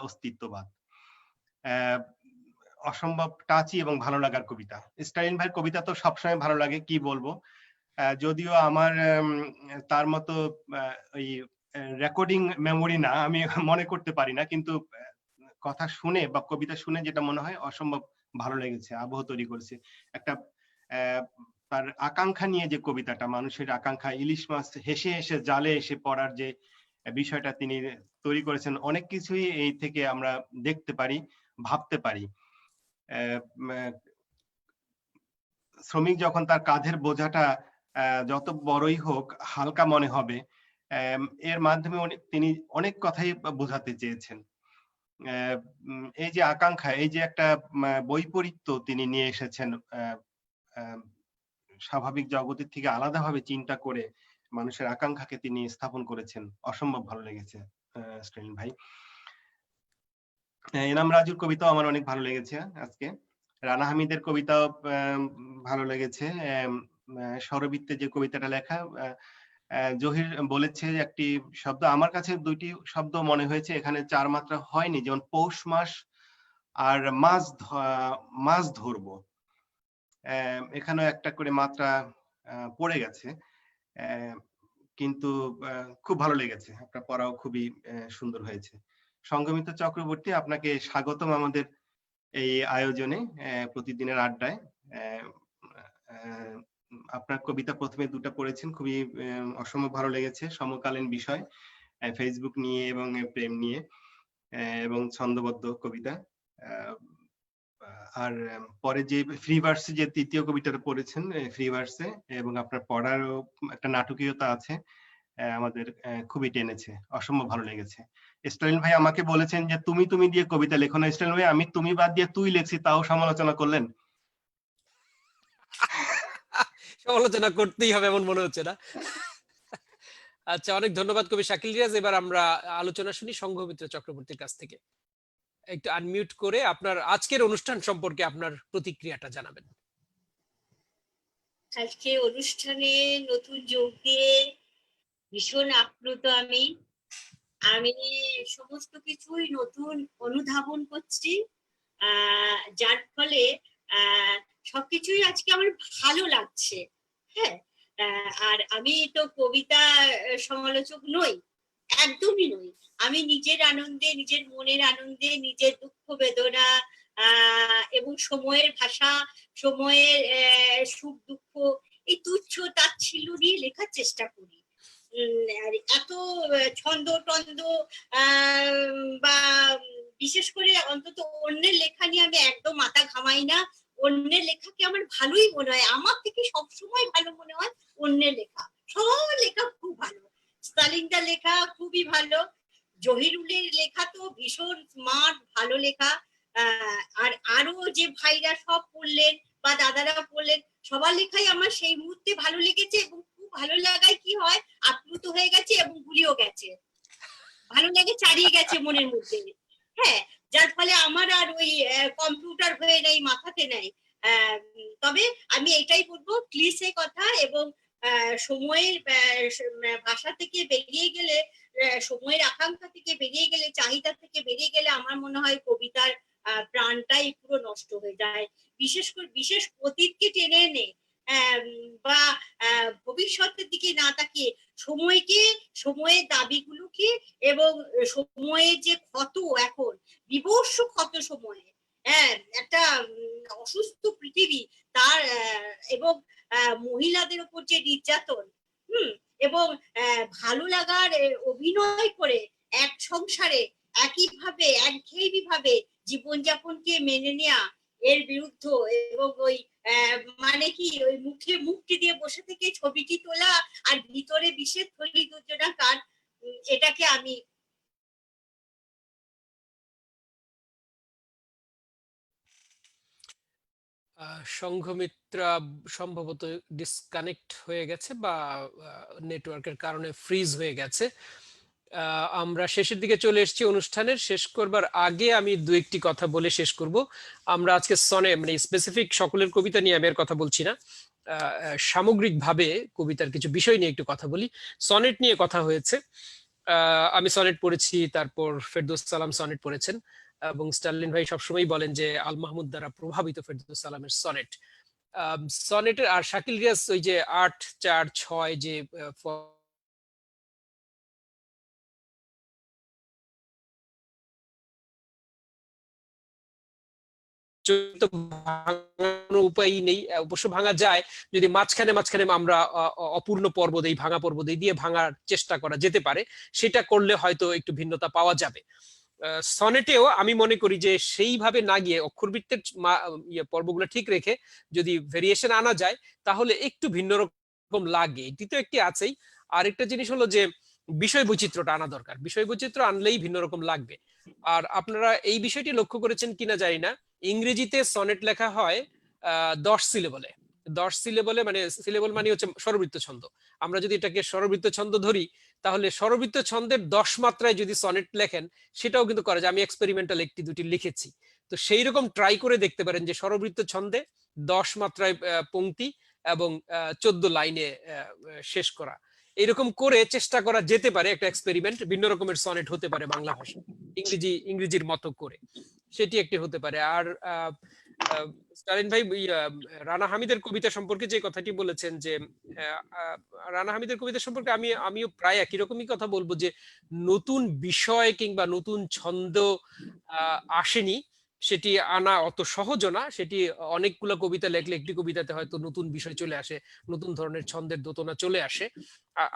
অস্তিত্ববাদ। অসম্ভব টাচি এবং ভালো লাগার কবিতা। স্টালিন ভাইয়ের কবিতা তো সবসময় ভালো লাগে, কি বলবো। যদিও আমার তার মতো ওই রেকর্ডিং মেমোরি না, আমি মনে করতে পারি না, কিন্তু কথা শুনে বা কবিতা শুনে যেটা মনে হয় অসম্ভব ভালো লেগেছে, আবহ তৈরি করেছে। একটা তার আকাঙ্ক্ষা নিয়ে যে কবিতাটা, মানুষের আকাঙ্ক্ষা, ইলিশ মাছ হেসে হেসে জালে এসে পড়ার যে বিষয়টা তিনি তৈরি করেছেন, অনেক কিছুই এই থেকে আমরা দেখতে পারি, ভাবতে পারি। শ্রমিক যখন তার কাঁধের বোঝাটা যত বড়ই হোক হালকা মনে হবে, এর মাধ্যমে তিনি অনেক কথাই বোঝাতে চেয়েছেন। এই যে আকাঙ্ক্ষা, এই যে একটা বৈপরীত্য তিনি নিয়ে এসেছেন, স্বাভাবিক জগতের থেকে আলাদাভাবে চিন্তা করে মানুষের আকাঙ্ক্ষাকে তিনি স্থাপন করেছেন, অসম্ভব ভালো লেগেছে স্টালিন ভাই। এনাম রাজুর কবিতাও আমার অনেক ভালো লেগেছে আজকে। রানা হামিদের কবিতাও ভালো লেগেছে। স্বরবৃত্তে যে কবিতাটা লেখা, জহির বলেছে একটি শব্দ, আমার কাছে দুইটি শব্দ মনে হয়েছে এখানে 4 মাত্রা হয়নি, যেমন পৌষ মাস আর মাছ ধরবো, এখানেও একটা করে মাত্রা পড়ে গেছে, কিন্তু খুব ভালো লেগেছে, আপনার পড়াও খুবই সুন্দর হয়েছে। সঙ্গমিত্র চক্রবর্তী, আপনাকে স্বাগতম আমাদের এই আয়োজনে, প্রতিদিনের আড্ডায়। আপনার কবিতা প্রথমে দুটো পড়েছেন, খুবই অসম্ভব ভালো লেগেছে, সমকালীন বিষয়, ফেসবুক নিয়ে এবং প্রেম নিয়ে, এবং ছন্দবদ্ধ কবিতা। আর পরে যে ফ্রি ভার্সে যে তৃতীয় কবিতাটা পড়েছেন, ফ্রি ভার্সে, এবং আপনার পড়ারও একটা নাটকীয়তা আছে, আমাদের খুবই টেনেছে, অসম্ভব ভালো লেগেছে। স্টালিন ভাই আমাকে বলেছেন যে তুমি তুমি দিয়ে কবিতা লেখো না। স্টালিন ভাই, আমি তুমি বাদ দিয়ে তুই লেখছি, তাও সমালোচনা করলেন। সমালোচনা করতেই হবে এমন মনে হচ্ছে না। আচ্ছা, অনেক ধন্যবাদ কবি শাকিল রিয়াজ। এবার আমরা আলোচনা শুনি সঙ্গমিত্র চক্রবর্তীর কাছ থেকে। একটু আনমিউট করে আপনার আজকের অনুষ্ঠান সম্পর্কে আপনার প্রতিক্রিয়াটা জানাবেন। আজকে অনুষ্ঠানে নতুন যোগ দিয়ে ভীষণ আপ্লুত আমি সমস্ত কিছুই নতুন অনুধাবন করছি, যার ফলে সবকিছুই আজকে আমার ভালো লাগছে। হ্যাঁ, আর আমি তো কবিতা সমালোচক নই, একদমই নই। আমি নিজের আনন্দে, নিজের মনের আনন্দে, নিজের দুঃখ বেদনা এবং সময়ের ভাষা, সময়ের সুখ দুঃখ, এই তুচ্ছ তাচ্ছিল্য নিয়ে লেখার চেষ্টা করি। আর এত ছন্দ টন্দ বা বিশেষ করে অন্তত অন্যের লেখা নিয়ে আমি একদম মাথা ঘামাই না। অন্যের লেখাকে আমার ভালোই মনে হয়, আমার থেকে সবসময় ভালো মনে হয় অন্যের লেখা। সব লেখা খুব ভালো, স্টালিনদার লেখা খুবই ভালো, জহিরুলের লেখা তো ভীষণ স্মার্ট, ভালো লেখা। আর আরো যে ভাইরা সব পড়লেন বা দাদারা পড়লেন, সবার লেখাই আমার সেই মুহূর্তে ভালো লেগেছে, এবং খুব ভালো লাগায় কি হয়, আপ্লুত হয়ে গেছে এবং ভুলেও গেছে, ভালো লাগে ছাড়িয়ে গেছে মনের মধ্যে। হ্যাঁ, যার ফলে আমার আর ওই কম্পিউটার হয়ে নেই, মাথাতে নেই। তবে আমি এটাই বলবো, ক্লিশে কথা এবং সময়ের ভাষা থেকে বেরিয়ে গেলে, সময়ের আকাঙ্ক্ষা থেকে বেরিয়ে গেলে, চাহিদা থেকে বেরিয়ে গেলে আমার মনে হয় কবিতার প্রাণটাই পুরো নষ্ট হয়ে যায়। বিশেষ করে বিশেষ অতীতকে টেনে এনে বা ভবিষ্যতের দিকে না তাকিয়ে সময়কে, সময়ের দাবিগুলোকে এবং সময়ের যে ক্ষত, এখন বিবর্ষ ক্ষত সময়ে, একটা অসুস্থ পৃথিবী, তার এবং মহিলাদের উপর যে নির্যাতন, এবং ভালো লাগার অভিনয় করে এক সংসারে একইভাবে একঘেয়েমি ভাবে জীবনযাপনকে মেনে নেওয়া, এর বিরুদ্ধে, এবং ওই মানে কি, ওই মুখে মুখটি দিয়ে বসে থেকে ছবিটি তোলা আর ভিতরে বিষের থলি দুর্জনাকার, এটাকে আমি সংঘমিত্রা সম্ভবত ডিসকানেক্ট হয়ে গেছে বা নেটওয়ার্কের কারণে ফ্রিজ হয়ে গেছে। আমরা শেষের দিকে চলে এসেছি অনুষ্ঠানের। শেষ করবার আগে আমি দু একটি কথা বলে শেষ করব। আমরা আজকে সনে, মানে স্পেসিফিক সকলের কবিতা নিয়ে আমি আর কথা বলছি না, সামগ্রিকভাবে কবিতার কিছু বিষয় নিয়ে একটু কথা বলি। সনেট নিয়ে কথা হয়েছে, আমি সনেট পড়েছি, তারপর ফেরদৌস সালাম সনেট পড়েছেন, এবং স্টালিন ভাই সবসময় বলেন যে আল মাহমুদ দ্বারা প্রভাবিত ফেরদৌস সালামের সনেট। সনেটের আর শাকিল রিয়াজ ওই যে 8-4-6 যে উপায় নেই, অবশ্য ভাঙা যায় যদি মাঝখানে মাঝখানে আমরা অপূর্ণ পর্ব দেই, ভাঙা পর্ব দিয়ে ভাঙার চেষ্টা করা যেতে পারে, সেটা করলে হয়তো একটু ভিন্নতা পাওয়া যাবে। সনেটেও আমি মনে করি যে সেইভাবে না গিয়ে অক্ষরবৃত্তের পর্বগুলো ঠিক রেখে যদি ভেরিয়েশন আনা যায় তাহলে একটু ভিন্ন রকম লাগে। এটি তো একটি আছেই, আরেকটা জিনিস হলো যে বিষয় বৈচিত্র্যটা আনা দরকার। বিষয় বৈচিত্র্য আনলেই ভিন্ন রকম লাগবে। আর আপনারা এই বিষয়টি লক্ষ্য করেছেন কিনা জানি না, ইংরেজিতে সনেট লেখা হয় 10 সিলেবলে। 10 সিলেবলে, মানে সিলেবল মানে হচ্ছে স্বরবৃত্ত ছন্দ। আমরা যদি এটাকে স্বরবৃত্ত ছন্দ ধরি, তাহলে স্বরবৃত্ত ছন্দের 10 মাত্রায় যদি সনেট লেখেন সেটাও কিন্তু করা যায়। আমি এক্সপেরিমেন্টাল একটি দুটি লিখেছি, তো সেই রকম ট্রাই করে দেখতে পারেন যে স্বরবৃত্ত ছন্দে 10 মাত্রায় পংক্তি এবং 14 লাইনে শেষ করা, এরকম করে চেষ্টা করা যেতে পারে। একটা এক্সপেরিমেন্ট, ভিন্ন রকমের সনেট হতে পারে বাংলা ভাষা, ইংরেজির মতো করে, সেটি একটি হতে পারে। আর স্টালিন ভাই রানা হামিদের কবিতা সম্পর্কে যে কথাটি বলেছেন, যে রানা হামিদের কবিতা সম্পর্কে আমিও প্রায় একই রকমই কথা বলবো, যে নতুন বিষয় কিংবা নতুন ছন্দ আসেনি, সেটি আনা অত সহজ না। সেটি অনেকগুলো কবিতা লেখলে একটি কবিতাতে হয়তো নতুন বিষয় চলে আসে, নতুন ধরনের ছন্দের দোতনা চলে আসে।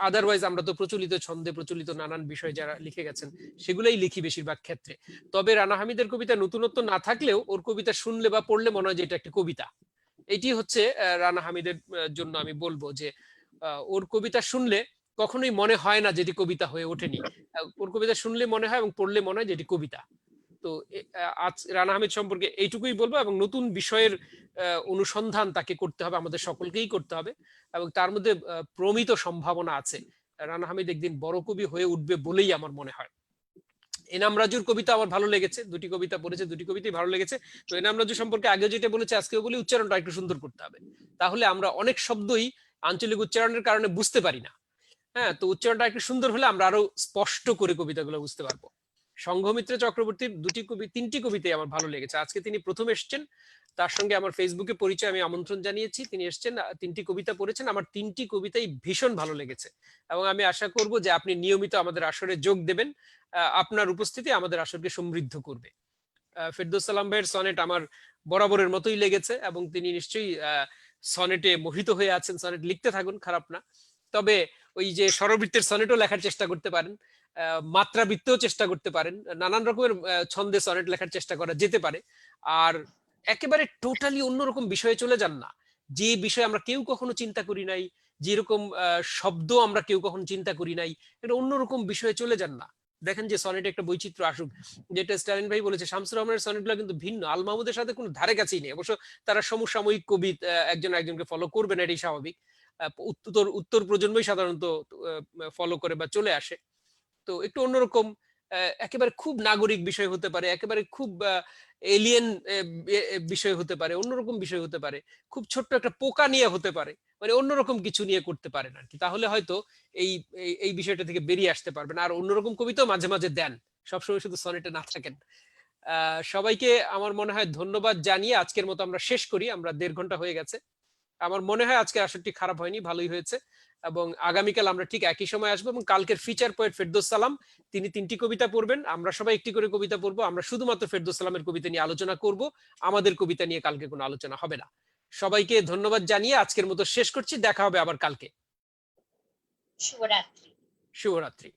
আদারওয়াইজ আমরা তো প্রচলিত ছন্দে প্রচলিত নানান বিষয় যারা লিখে গেছেন সেগুলোই লিখি বেশিরভাগ ক্ষেত্রে। তবে রানা হামিদের কবিতা নতুনত্ব না থাকলেও ওর কবিতা শুনলে বা পড়লে মনে হয় যে এটা একটা কবিতা। এটি হচ্ছে রানা হামিদের জন্য আমি বলবো যে ওর কবিতা শুনলে কখনোই মনে হয় না যেটি কবিতা হয়ে ওঠেনি। ওর কবিতা শুনলে মনে হয় এবং পড়লে মনে হয় যেটি কবিতা। তো আজ রানা হামিদ সম্পর্কে এইটুকুই বলবো, এবং নতুন বিষয়ের অনুসন্ধান তাকে করতে হবে, আমাদের সকলকেই করতে হবে, এবং তার মধ্যে প্রমিত সম্ভাবনা আছে। রানা হামিদ একদিন বড় কবি হয়ে উঠবে বলেই আমার মনে হয়। এনাম রাজুর কবিতা আমার ভালো লেগেছে, দুটি কবিতা পড়েছে, দুটি কবিতাই ভালো লেগেছে। তো এনাম রাজু সম্পর্কে আগে যেটা বলেছে আজকেও বলি, উচ্চারণটা একটু সুন্দর করতে হবে, তাহলে আমরা অনেক শব্দই আঞ্চলিক উচ্চারণের কারণে বুঝতে পারি না। হ্যাঁ, তো উচ্চারণটা একটু সুন্দর হলে আমরা আরো স্পষ্ট করে কবিতাগুলো বুঝতে পারবো। সংঘমিত্র চক্রবর্তীর তিনটি কবিতাই আমার ভালো লেগেছে। আজকে তিনি প্রথম এসেছেন, তার সঙ্গে আমার ফেসবুকে পরিচয়, আমি আমন্ত্রণ জানিয়েছি, তিনি এসেছেন, তিনটি কবিতা পড়েছেন, আমার তিনটি কবিতাই ভীষণ ভালো লেগেছে। এবং আমি আশা করব যে আপনি নিয়মিত আমাদের আসরে যোগ দেবেন, আপনার উপস্থিতি আমাদের আসরকে সমৃদ্ধ করবে। ফেরদৌস সালাম ভাইয়ের সনেট আমার বরাবরের মতোই লেগেছে, এবং তিনি নিশ্চয়ই সনেটে মোহিত হয়ে আছেন। সনেট লিখতে থাকুন, খারাপ না। তবে ওই যে স্বরবৃত্তের সনেটও লেখার চেষ্টা করতে পারেন, মাত্রাবৃত্তেও চেষ্টা করতে পারেন, নানান রকমের ছন্দে সনেট লেখার চেষ্টা করা যেতে পারে। আর একেবারে টোটালি অন্যরকম বিষয়ে চলে যান না, যে বিষয়ে আমরা কেউ কখনো চিন্তা করি নাই, যেরকম শব্দ আমরা কেউ কখনো চিন্তা করি নাই, এটা অন্যরকম বিষয়ে চলে যান না। দেখেন যে সনেটে একটা বৈচিত্র্য আসুক, যেটা স্টালিন ভাই বলেছে, শামসুর রহমানের সনেটগুলো কিন্তু ভিন্ন, আল মাহমুদের সাথে কোনো ধারে কাছেই নেই। অবশ্য তারা সমসাময়িক কবি, একজন একজনকে ফলো করবে না, এটাই স্বাভাবিক। উত্তর প্রজন্মই সাধারণত ফলো করে বা চলে আসে। তো একটু অন্যরকম, একেবারে খুব নাগরিক বিষয় হতে পারে, একেবারে খুব এলিয়েন বিষয় হতে পারে, অন্যরকম বিষয় হতে পারে, খুব ছোট্ট একটা পোকা নিয়ে হতে পারে, মানে অন্যরকম কিছু নিয়ে করতে পারেন আর কি। তাহলে হয়তো এই এই বিষয়টা থেকে বেরিয়ে আসতে পারবেন। আর অন্যরকম কবিতাও মাঝে মাঝে দেন, সবসময় শুধু সনেটে না থাকেন। সবাইকে আমার মনে হয় ধন্যবাদ জানিয়ে আজকের মতো আমরা শেষ করি। আমরা 1.5 ঘন্টা হয়ে গেছে। আমার মনে হয় আজকে আসরটি খারাপ হয়নি, ভালোই হয়েছে। এবং আগামীকাল আমরা ঠিক একই সময় আসবো, এবং কালকের ফিচার পোয়েট ফেরদৌস সালাম, তিনি 3টি কবিতা পড়বেন, আমরা সবাই একটি করে কবিতা পড়বো। আমরা শুধুমাত্র ফেরদৌস সালামের কবিতা নিয়ে আলোচনা করব, আমাদের কবিতা নিয়ে কালকে কোনো আলোচনা হবে না। সবাইকে ধন্যবাদ জানিয়ে আজকের মতো শেষ করছি, দেখা হবে আবার কালকে। শুভরাত্রি। শুভরাত্রি।